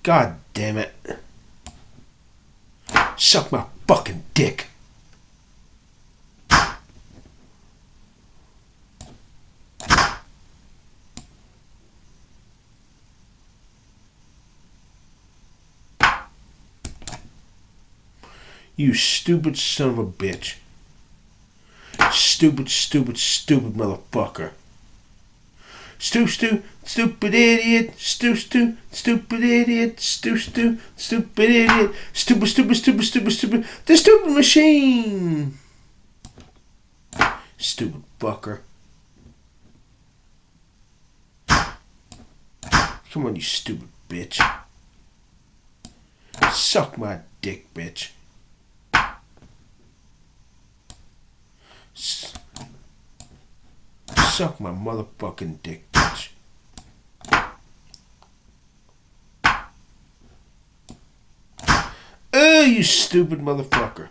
God damn it. Suck my fucking dick. You stupid son of a bitch. Stupid, stupid, stupid motherfucker. Stupid idiot. Stupid idiot. Stupid idiot. Stupid. The stupid machine. Stupid fucker. Come on, you stupid bitch. Suck my dick, bitch. Suck my motherfucking dick, bitch. Oh, you stupid motherfucker.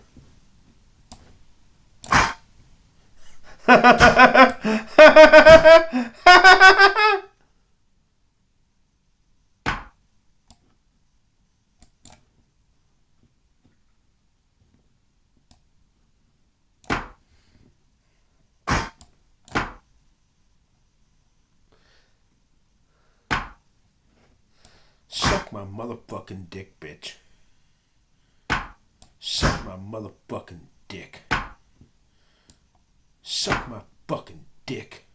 Suck my motherfucking dick, bitch. Suck my motherfucking dick. Suck my fucking dick.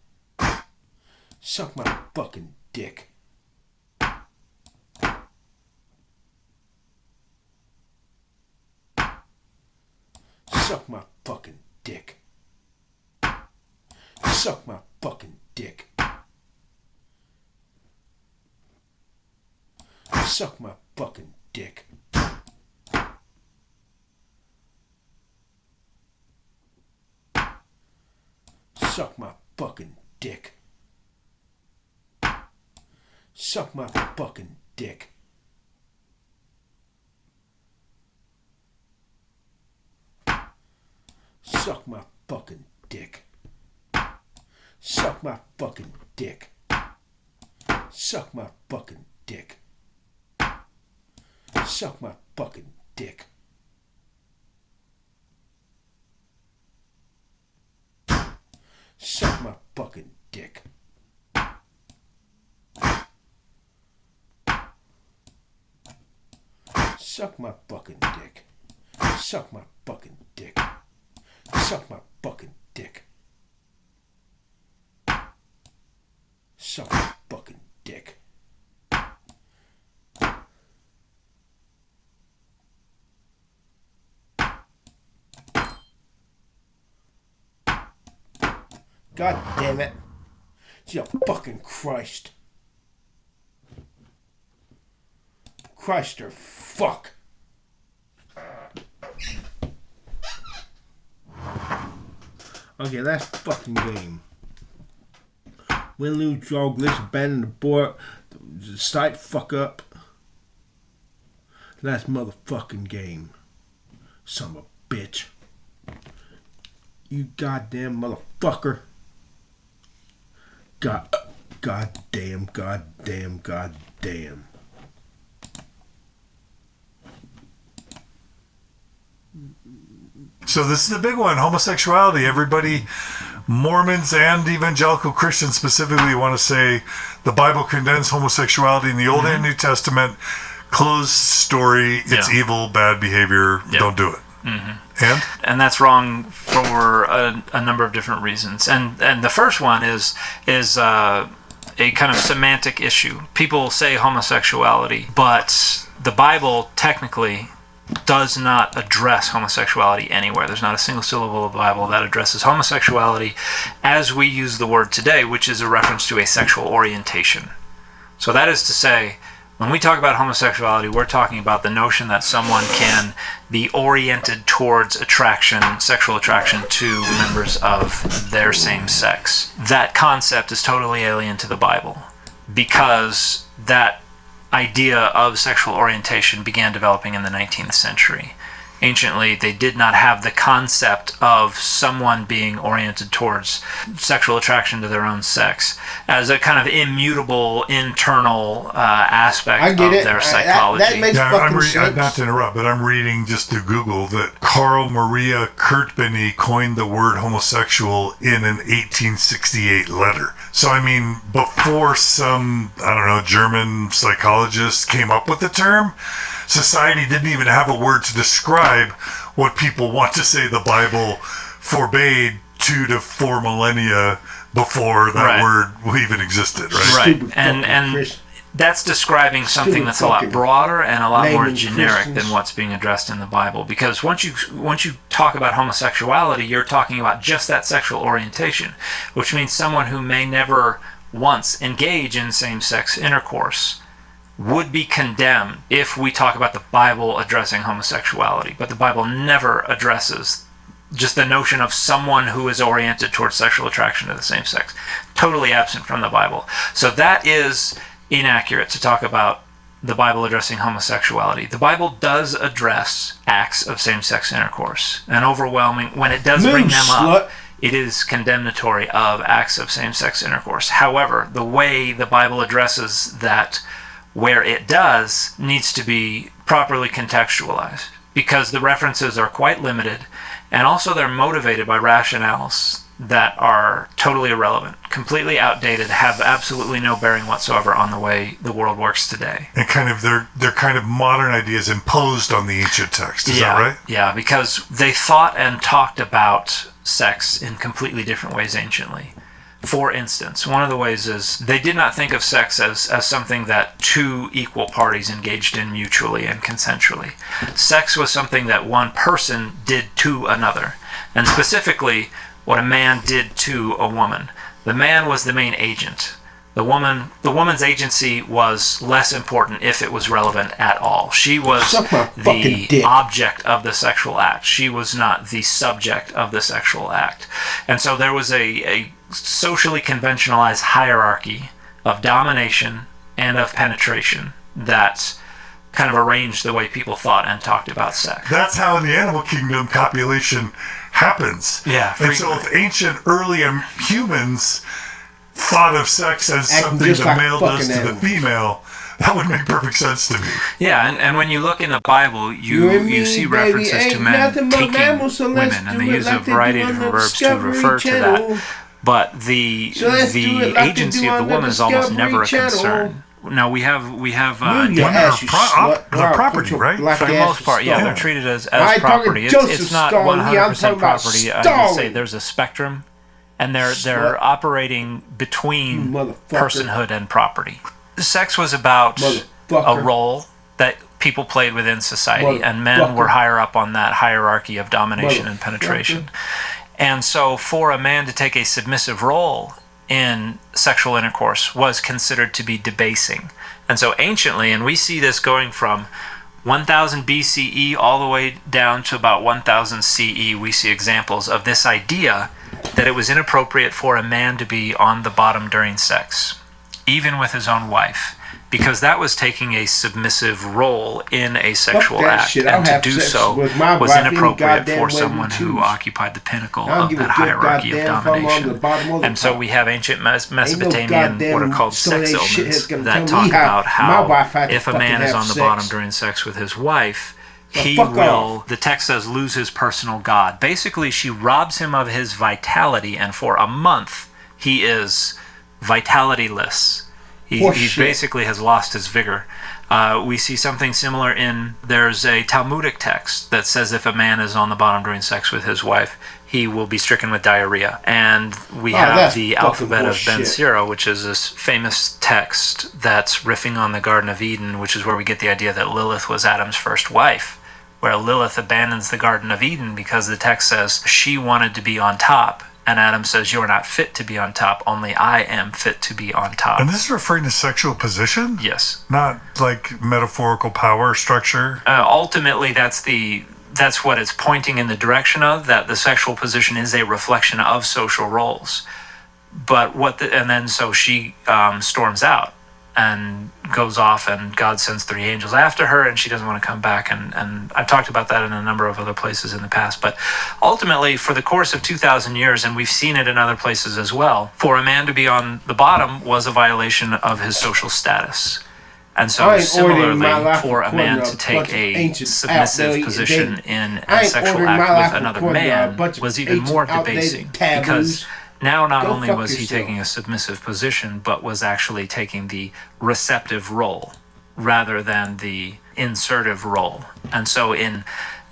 Suck my fucking dick. Suck my fucking dick. Suck my fucking dick. Suck my fucking dick. Suck my fucking dick. Suck my fucking dick. Suck my fucking dick. Suck my fucking dick. Suck my fucking dick. Suck my fucking dick. Suck my fucking dick. Suck my fucking dick. Suck my fucking dick. Suck my fucking dick. Suck my fucking dick. God damn it. Jesus fucking Christ. Christ or fuck. Okay, last fucking game. Win, lose, draw, glitch, abandon the board, site, fuck up. Last motherfucking game. Son of a bitch. You goddamn motherfucker. Goddamn. So this is the big one, homosexuality. Everybody, Mormons and evangelical Christians specifically, want to say the Bible condemns homosexuality in the Old and New Testament. Closed story. It's evil, bad behavior. Don't do it. And that's wrong for a number of different reasons. And the first one is a kind of semantic issue. People say homosexuality, but the Bible technically does not address homosexuality anywhere. There's not a single syllable of the Bible that addresses homosexuality as we use the word today, which is a reference to a sexual orientation. So that is to say, when we talk about homosexuality, we're talking about the notion that someone can be oriented towards attraction, sexual attraction to members of their same sex. That concept is totally alien to the Bible because that idea of sexual orientation began developing in the 19th century. Anciently, they did not have the concept of someone being oriented towards sexual attraction to their own sex as a kind of immutable internal aspect of their psychology. That makes fucking sense. Not to interrupt, but I'm reading just through Google that Carl Maria Kurtbeny coined the word homosexual in an 1868 letter. So, I mean, before some, German psychologist came up with the term, society didn't even have a word to describe what people want to say the Bible forbade 2 to 4 millennia before that word even existed, right? Right. And that's describing something that's a lot broader and a lot more generic than what's being addressed in the Bible. Because once you talk about homosexuality, you're talking about just that sexual orientation, which means someone who may never once engage in same-sex intercourse would be condemned if we talk about the Bible addressing homosexuality. But the Bible never addresses just the notion of someone who is oriented towards sexual attraction to the same sex. Totally absent from the Bible. So that is inaccurate to talk about the Bible addressing homosexuality. The Bible does address acts of same-sex intercourse. And overwhelming, when it does bring them up, it is condemnatory of acts of same-sex intercourse. However, the way the Bible addresses that, where it does, needs to be properly contextualized because the references are quite limited and also they're motivated by rationales that are totally irrelevant, completely outdated, have absolutely no bearing whatsoever on the way the world works today. And kind of they're kind of modern ideas imposed on the ancient text, is that right? Yeah, because they thought and talked about sex in completely different ways anciently. For instance, one of the ways is they did not think of sex as something that two equal parties engaged in mutually and consensually. Sex was something that one person did to another, and specifically what a man did to a woman. The man was the main agent. The woman's agency was less important if it was relevant at all. She was the object of the sexual act. She was not the subject of the sexual act. And so there was a socially conventionalized hierarchy of domination and of penetration that kind of arranged the way people thought and talked about sex. That's how in the animal kingdom copulation happens. Yeah. And so if ancient early humans thought of sex as something the male does to the female, that would make perfect sense to me. Yeah, and when you look in the Bible, you see references to men taking women, and they use a variety of different verbs to refer to that. But the agency of the woman is almost never a concern. No, we have property, right? For the most part, yeah, they're treated as property. It's not 100% property. I would say there's a spectrum, and they're operating between personhood and property. Sex was about a role that people played within society, and men were higher up on that hierarchy of domination and penetration. And so for a man to take a submissive role in sexual intercourse was considered to be debasing. And so anciently, and we see this going from 1000 BCE all the way down to about 1000 CE, we see examples of this idea that it was inappropriate for a man to be on the bottom during sex, even with his own wife, because that was taking a submissive role in a sexual act, and to do so was inappropriate for someone who occupied the pinnacle of that hierarchy of domination. And so we have ancient Mesopotamian, what are called sex omens, that talk about how if a man is on the bottom during sex with his wife, he will, the text says, lose his personal God. Basically, she robs him of his vitality, and for a month, he is vitalityless. He basically has lost his vigor. We see something similar there's a Talmudic text that says if a man is on the bottom during sex with his wife, he will be stricken with diarrhea. And we have the alphabet of Ben Sira, which is this famous text that's riffing on the Garden of Eden, which is where we get the idea that Lilith was Adam's first wife, where Lilith abandons the Garden of Eden because the text says she wanted to be on top. And Adam says, "You're not fit to be on top, only I am fit to be on top." And this is referring to sexual position? Yes. Not like metaphorical power structure? Ultimately, that's what it's pointing in the direction of, that the sexual position is a reflection of social roles. But so she storms out and goes off, and God sends 3 angels after her, and she doesn't want to come back, and I've talked about that in a number of other places in the past. But ultimately, for the course of 2,000 years, and we've seen it in other places as well, for a man to be on the bottom was a violation of his social status. And so similarly, for a man to take a submissive position in a sexual act with another man was even more debasing, because now not only was he taking a submissive position, but was actually taking the receptive role rather than the insertive role. And so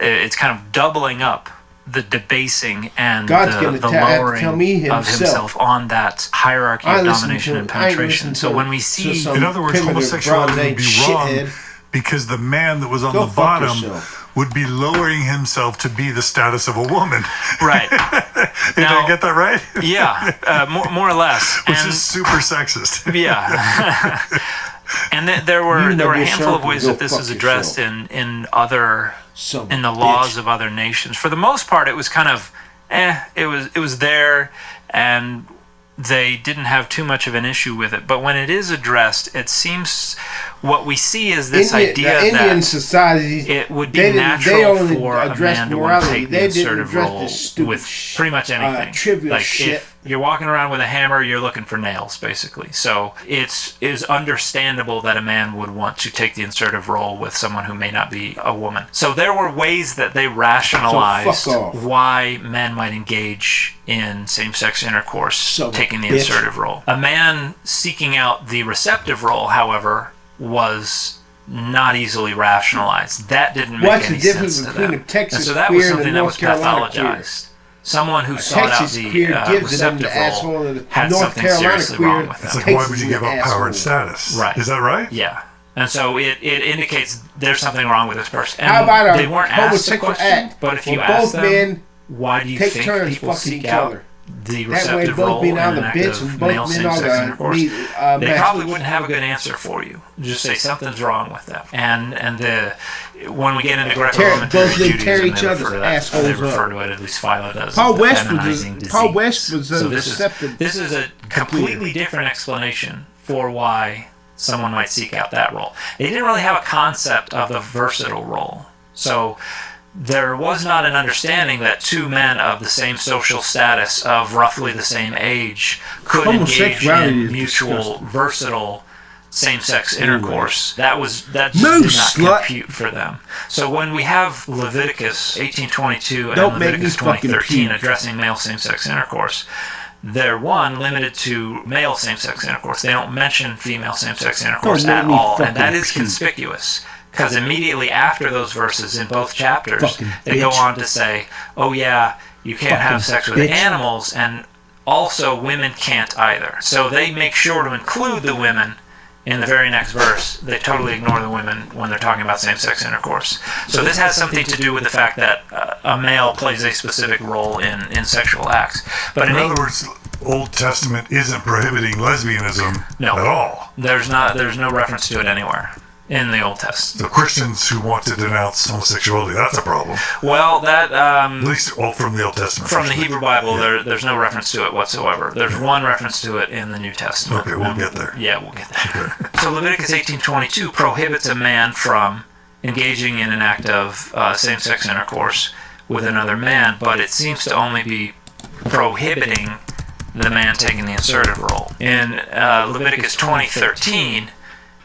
it's kind of doubling up the debasing and the lowering of himself on that hierarchy of domination and penetration. So when we see... In other words, homosexuality would be wrong because the man that was on the bottom would be lowering himself to be the status of a woman. Right. Did I get that right? Yeah, more or less. Which is super sexist. Yeah. And there were a handful of ways that this is addressed in the laws of other nations. For the most part, it was kind of, it was there, and they didn't have too much of an issue with it. But when it is addressed, it seems what we see is this idea that society, it would be natural for a man to want to take the assertive role with pretty much anything. Like if you're walking around with a hammer, you're looking for nails, basically. So it is understandable that a man would want to take the assertive role with someone who may not be a woman. So there were ways that they rationalized why men might engage in same-sex intercourse, taking the assertive role. A man seeking out the receptive role, however, was not easily rationalized. That didn't make any sense to them. And so that was something that was pathologized. Someone who sought out the receptive role had something seriously wrong with them. It's like, why would you give up power and status? Right. Is that right? Yeah. And so it indicates there's something wrong with this person. And how about they weren't asked the question, act? But if you ask them, why do you think people seek out the receptive role in an act of male same-sex intercourse, they probably wouldn't have a good answer for you. Just say something's wrong with them. And when we get into Greco-Roman Judaism, they refer to it, at least Philo does, Paul West was this is a completely different explanation for why someone might seek out that role. They didn't really have a concept of the versatile role. So there was not an understanding that two men of the same social status, of roughly the same age, could engage in mutual, versatile same-sex intercourse. That just did not compute for them. So when we have Leviticus 18:22 and Leviticus 20:13 addressing male same-sex intercourse, they're limited to male same-sex intercourse. They don't mention female same-sex intercourse at all, and that is conspicuous. Because immediately after those verses in both chapters, they go on to say, oh yeah, you can't have sex with animals, and also women can't either. So they make sure to include the women in the very next verse. They totally ignore the women when they're talking about same-sex intercourse. So this has something to do with the fact that a male plays a specific role in sexual acts. But in other words, Old Testament isn't prohibiting lesbianism at all. There's no reference to it anywhere in the Old Testament. The Christians who want to denounce homosexuality, that's a problem. Well, that... at least all from the Old Testament. From the Hebrew Bible, there's no reference to it whatsoever. There's one reference to it in the New Testament. Okay, we'll get there. Yeah, we'll get there. Okay. So Leviticus 18:22 prohibits a man from engaging in an act of same-sex intercourse with another man, but it seems to only be prohibiting the man taking the insertive role. In Leviticus 20:13,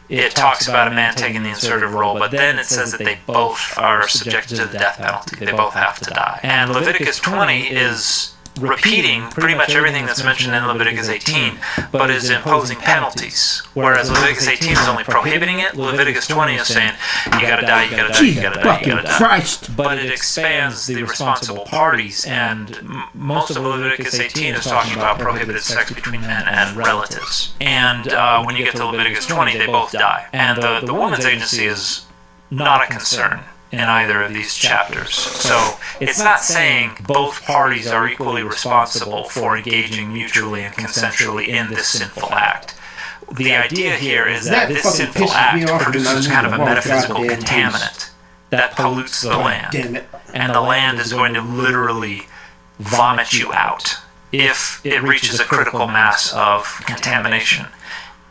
it talks about a man taking the insertive role, but then it says that they both are subjected to the death penalty. They both have to die. And Leviticus 20 is repeating pretty much everything that's mentioned in Leviticus 18, but is imposing penalties. Whereas Leviticus 18 is only prohibiting it, Leviticus 20 is saying, you gotta die, you gotta die, you gotta die, you gotta die. But it expands the responsible parties, and most of Leviticus 18 is talking about prohibited sex between men and relatives. And when you get to Leviticus 20, they both die. And the woman's agency is not a concern in either of these chapters. So it's not saying both parties are equally responsible for engaging mutually and consensually in this sinful act. The idea here is that this sinful act produces kind of a metaphysical contaminant that pollutes the land. And the land is going to literally vomit you out if it reaches a critical mass of contamination.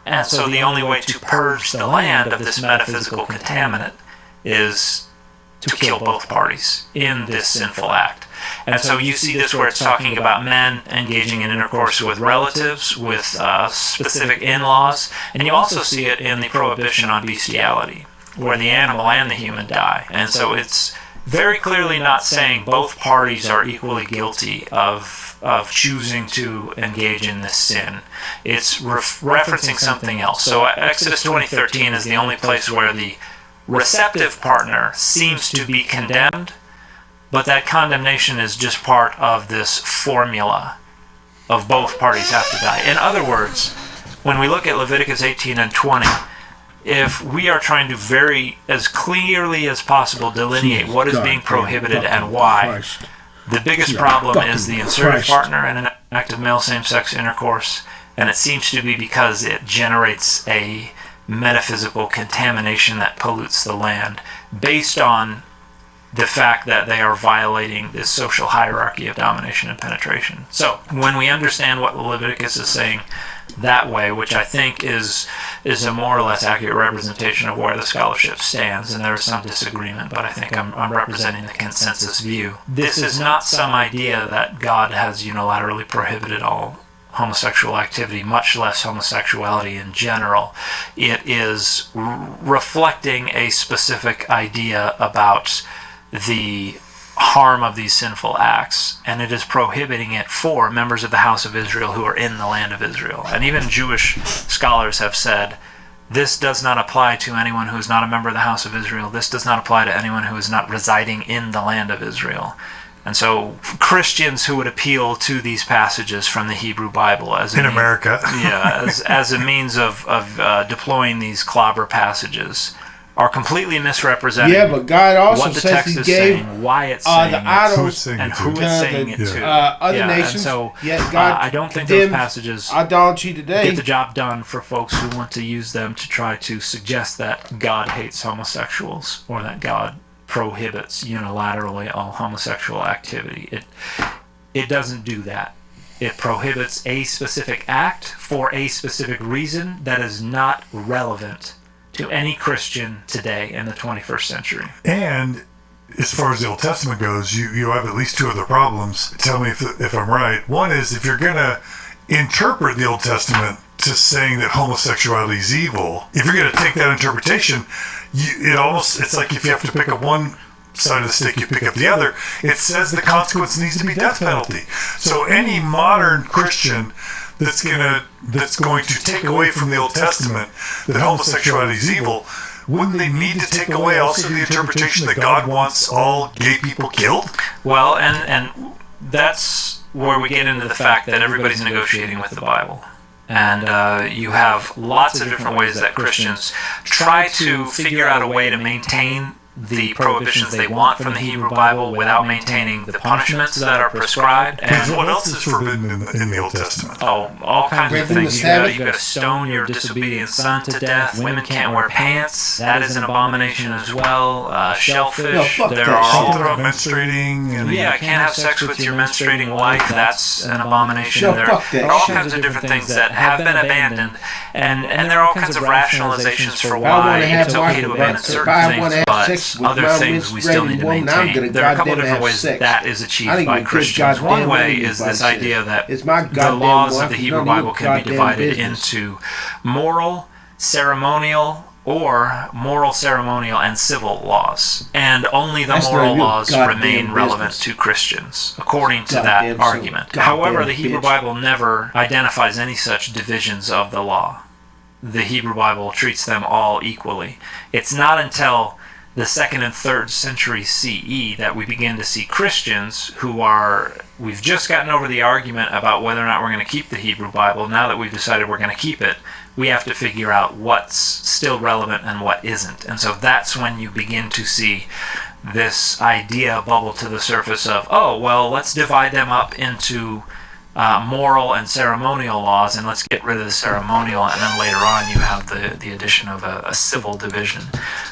And so the only way to purge the land of this metaphysical contaminant is to kill both parties in this sinful act. And so you see this where it's talking about men engaging in intercourse with relatives, with specific in-laws, and you also see it in the prohibition on bestiality, where the animal and the human die. And so it's very clearly not saying both parties are equally guilty of choosing to engage in this sin. It's referencing something else. So Exodus 20:13 is the only place where the receptive partner seems to be condemned, but that condemnation is just part of this formula of both parties have to die. In other words, when we look at Leviticus 18 and 20, if we are trying to very, as clearly as possible, delineate what is being prohibited and why, the biggest problem is the insertive partner in an act of male same-sex intercourse, and it seems to be because it generates a metaphysical contamination that pollutes the land based on the fact that they are violating this social hierarchy of domination and penetration. So when we understand what Leviticus is saying that way, which I think is a more or less accurate representation of where the scholarship stands, and there is some disagreement, but I think I'm representing the consensus view. This is not some idea that God has unilaterally prohibited all homosexual activity, much less homosexuality in general. It is reflecting a specific idea about the harm of these sinful acts, and it is prohibiting it for members of the house of Israel who are in the land of Israel. And even Jewish scholars have said, this does not apply to anyone who is not a member of the house of Israel. This does not apply to anyone who is not residing in the land of Israel. And so Christians who would appeal to these passages from the Hebrew Bible as America, as a means of deploying these clobber passages are completely misrepresenting. Yeah, but God also what the says text He is gave saying, why it's saying the it, idols and who it's saying it to. other nations. And so God I don't think those passages idolatry today get the job done for folks who want to use them to try to suggest that God hates homosexuals or that God prohibits unilaterally all homosexual activity. It doesn't do that. It prohibits a specific act for a specific reason that is not relevant to any Christian today in the 21st century. And as far as the Old Testament goes, you have at least two other problems. Tell me if I'm right. One is if you're going to interpret the Old Testament to saying that homosexuality is evil, if you're going to take that interpretation, it's like if you have to pick up one side of the stick, you pick up the other. It says the consequence needs to be death penalty. So any modern Christian that's going to take away from the Old Testament that homosexuality is evil, wouldn't they need to take away also the interpretation that God wants all gay people killed? Well, and that's where we get into the fact that everybody's negotiating with the Bible. And you have lots of different ways that Christians try to figure out a way to maintain the prohibitions they want from the Hebrew Bible without maintaining the punishments that are prescribed. And what else is forbidden in the Old Testament? Oh, all kinds of things. You got to stone your disobedient son to death. Women can't wear pants. That is an abomination as well. Shellfish. There are all about menstruating. Can't have sex with your menstruating wife. That's an abomination. There are all kinds of different things that have been abandoned, and there are all kinds of rationalizations for why it's okay to abandon certain things, but other things we still need to maintain. There are a couple of different ways that is achieved by Christians. One way is this idea that the laws of the Hebrew Bible can be divided into moral, ceremonial, and civil laws. And only the moral laws remain relevant to Christians, according to that argument. However, the Hebrew Bible never identifies any such divisions of the law. The Hebrew Bible treats them all equally. It's not until the 2nd and 3rd century CE that we begin to see Christians we've just gotten over the argument about whether or not we're going to keep the Hebrew Bible. Now that we've decided we're going to keep it, we have to figure out what's still relevant and what isn't. And so that's when you begin to see this idea bubble to the surface of, let's divide them up into moral and ceremonial laws, and let's get rid of the ceremonial, and then later on you have the addition of a civil division.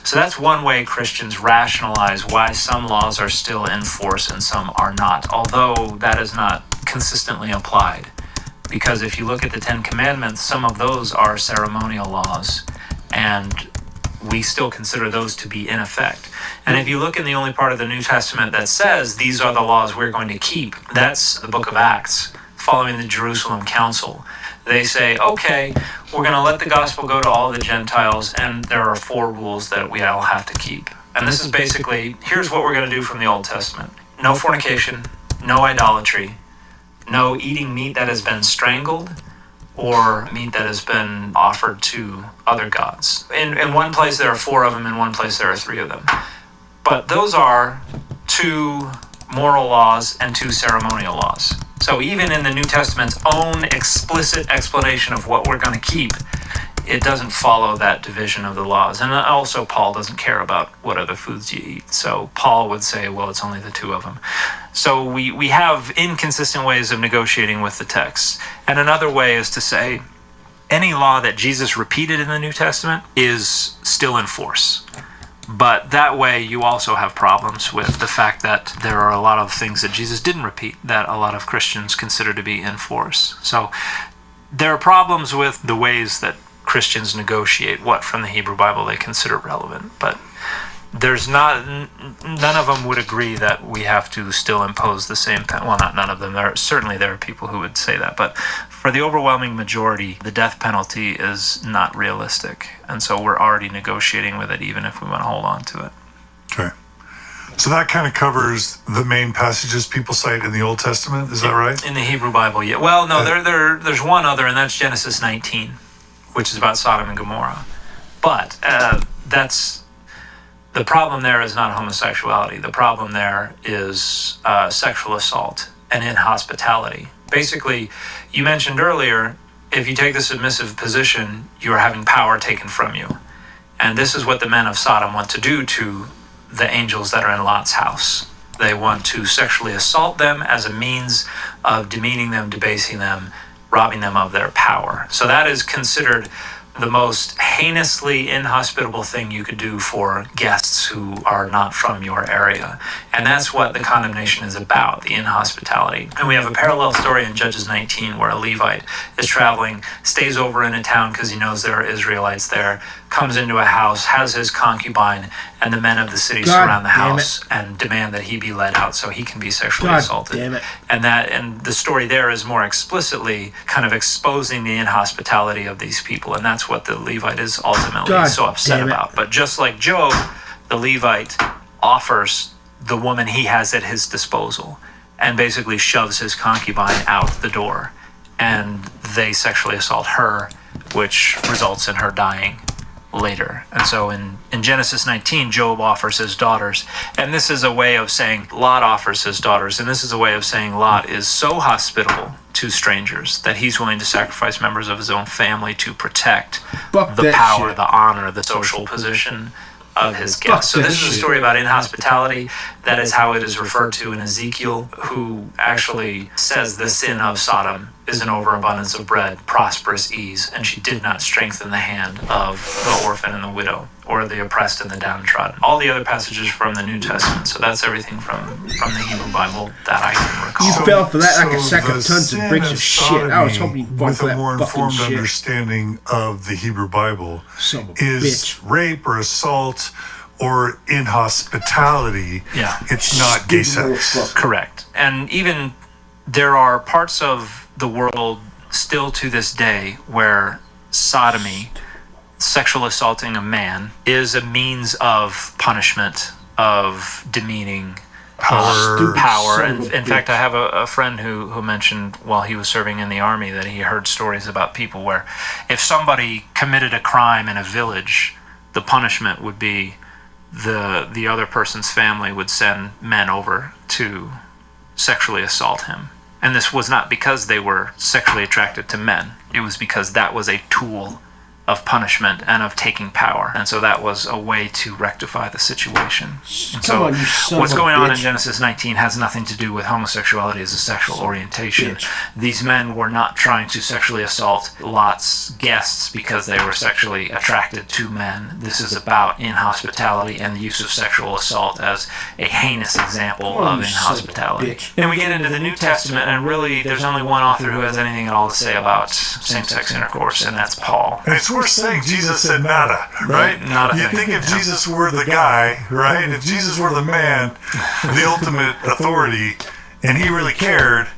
So that's one way Christians rationalize why some laws are still in force and some are not, although that is not consistently applied. Because if you look at the Ten Commandments, some of those are ceremonial laws, and we still consider those to be in effect. And if you look in the only part of the New Testament that says these are the laws we're going to keep, that's the book of Acts, following the Jerusalem Council. They say, okay, we're going to let the gospel go to all the Gentiles, and there are 4 rules that we all have to keep. And this is basically, here's what we're going to do from the Old Testament. No fornication, no idolatry, no eating meat that has been strangled, or meat that has been offered to other gods. In one place there are 4 of them, in one place there are 3 of them. But those are 2 moral laws and 2 ceremonial laws. So even in the New Testament's own explicit explanation of what we're going to keep, it doesn't follow that division of the laws. And also Paul doesn't care about what other foods you eat. So Paul would say, well, it's only the 2 of them. So we have inconsistent ways of negotiating with the text. And another way is to say, any law that Jesus repeated in the New Testament is still in force. But that way you also have problems with the fact that there are a lot of things that Jesus didn't repeat that a lot of Christians consider to be in force. So there are problems with the ways that Christians negotiate what from the Hebrew Bible they consider relevant. But there's none of them would agree that we have to still impose the same well, not none of them. Certainly there are people who would say that, but for the overwhelming majority, the death penalty is not realistic, and so we're already negotiating with it, even if we want to hold on to it. Okay, so that kind of covers the main passages people cite in the Old Testament. Is that right? In the Hebrew Bible, yeah. Well, no, there's one other, and that's Genesis 19, which is about Sodom and Gomorrah, but that's The problem there is not homosexuality. The problem there is sexual assault and inhospitality. Basically, you mentioned earlier, if you take the submissive position, you are having power taken from you. And this is what the men of Sodom want to do to the angels that are in Lot's house. They want to sexually assault them as a means of demeaning them, debasing them, robbing them of their power. So that is considered the most heinously inhospitable thing you could do for guests who are not from your area. And that's what the condemnation is about, the inhospitality. And we have a parallel story in Judges 19 where a Levite is traveling, stays over in a town because he knows there are Israelites there, comes into a house, has his concubine, and the men of the city surround the house and demand that he be led out so he can be sexually assaulted. And the story there is more explicitly kind of exposing the inhospitality of these people, and that's what the Levite is ultimately so upset about. But just like Job, the Levite offers the woman he has at his disposal and basically shoves his concubine out the door, and they sexually assault her, which results in her dying later. And so in Genesis 19, Job offers his daughters, and this is a way of saying Lot offers his daughters, and this is a way of saying Lot is so hospitable to strangers that he's willing to sacrifice members of his own family to protect the power, the honor, the social position of his guests. So this is a story about inhospitality. That is how it is referred to in Ezekiel, who actually says the sin of Sodom is an overabundance of bread, prosperous ease, and she did not strengthen the hand of the orphan and the widow, or the oppressed and the downtrodden. All the other passages from the New Testament. So that's everything from the Hebrew Bible that I can recall. You fell for that like a sack of tons of bricks of shit. I was hoping you'd fall for that fucking shit. With a more informed understanding of the Hebrew Bible is rape or assault or inhospitality. Yeah. It's not gay sex. Correct. And even there are parts of the world still to this day where sodomy, sexual assaulting a man, is a means of punishment, of demeaning power. And in fact, I have a friend who mentioned while he was serving in the army that he heard stories about people where if somebody committed a crime in a village, the punishment would be the other person's family would send men over to sexually assault him. And this was not because they were sexually attracted to men. It was because that was a tool of punishment and of taking power. And so that was a way to rectify the situation. And so what's going on in Genesis 19 has nothing to do with homosexuality as a sexual orientation. These men were not trying to sexually assault Lot's guests because they were sexually attracted to men. This is about inhospitality and the use of sexual assault as a heinous example of inhospitality. Then we get into the New Testament, and really there's only one author who has anything at all to say about same-sex intercourse, and that's Paul. And it's worth saying Jesus said nada, right? You think if Jesus were the guy, right? If Jesus were the man, the ultimate authority, and he really cared,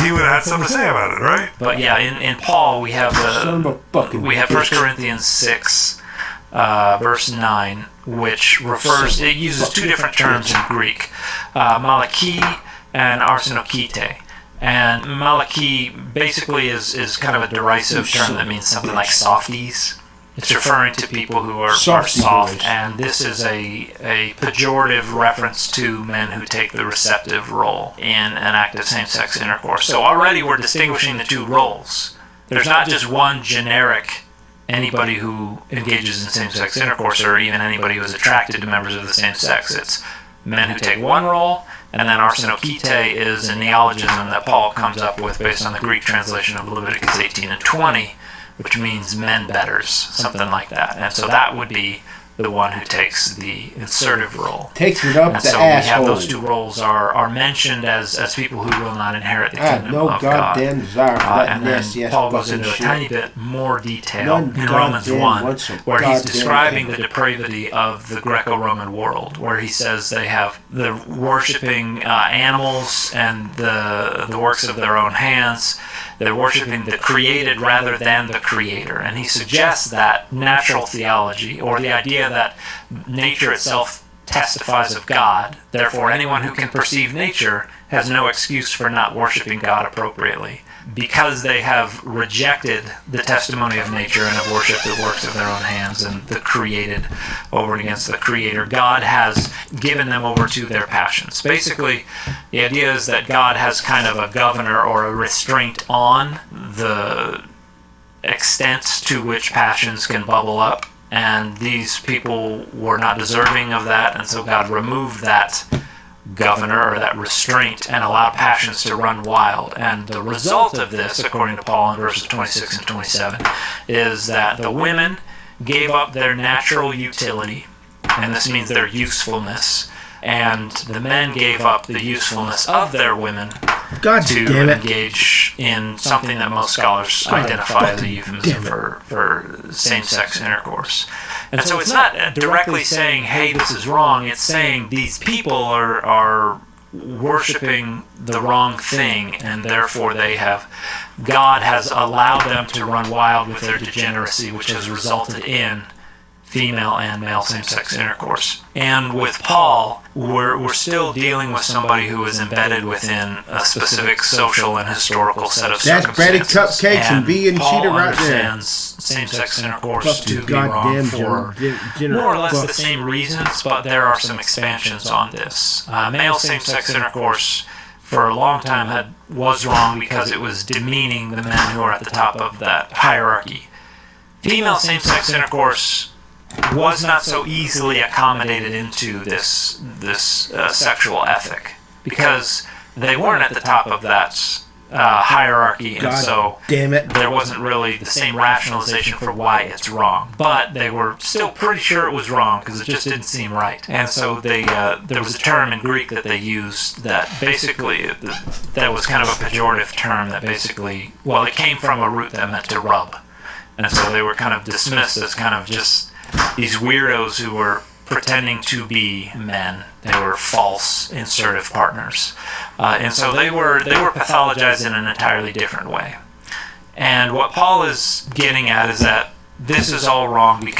he would have had something to say about it, right? But yeah, in Paul we have 1 Corinthians 6, verse 9, which refers, it uses two different terms in Greek, malaki and arsenokite. And malaki basically is kind of a derisive term that means something like softies. It's referring to people who are soft, and this is a pejorative reference to men who take the receptive role in an act of same-sex intercourse. So already we're distinguishing the two roles. There's not just one generic anybody who engages in same-sex intercourse, or even anybody who is attracted to members of the same sex. It's men who take one role, and then arsenokite is a neologism that Paul comes up with based on the Greek translation of Leviticus 18 and 20, which means men betters, something like that. And so that would be the one who takes the assertive role. Takes it up and the so asshole. We have those two roles are mentioned as people who will not inherit the kingdom of God. goddamn desire for that and then Paul goes into a tiny bit more detail in Romans 1, where he's describing the depravity of the Greco-Roman world, where he says they have the worshipping animals and the works of their own hands. They're worshiping the created rather than the creator. And he suggests that natural theology, or the idea that nature itself testifies of God. Therefore, anyone who can perceive nature has no excuse for not worshiping God appropriately. Because they have rejected the testimony of nature and have worshipped the works of their own hands and the created over and against the Creator, God has given them over to their passions. Basically, the idea is that God has kind of a governor or a restraint on the extent to which passions can bubble up, and these people were not deserving of that, and so God removed that governor or that restraint and allowed passions to run wild. And the result of this, according to Paul in verses 26 and 27, is that the women gave up their natural utility, and this means their usefulness, and the men gave up the usefulness of their women to engage in something that most scholars identify as a euphemism for same-sex intercourse. And so it's not directly saying, hey, this is wrong. It's saying these people are worshiping the wrong thing, and therefore God has allowed them to run wild with their degeneracy, which has resulted in female and male same-sex intercourse. And with Paul, we're still dealing with somebody who is embedded within a specific social and historical set of circumstances. That's breaded cupcakes and vegan cheetah right there. Paul understands same-sex intercourse to be wrong for more or less the same reasons, but there are some expansions on this. Male same-sex intercourse for a long time was wrong because it was demeaning the men who are at the top of that hierarchy. Female same-sex intercourse was not so easily accommodated into this sexual ethic because they weren't at the top of that hierarchy, and so there wasn't really the same rationalization for why it's wrong. But they were still pretty sure it was wrong because it just didn't seem right. And so there was a term in Greek that they used that basically that was kind of a pejorative term that basically, well, it came from a root that meant to rub, and so they were kind of dismissed as kind of just these weirdos who were pretending to be men. They were false insertive partners, and so they were pathologized in an entirely different way. And what Paul is getting at is that this is all wrong because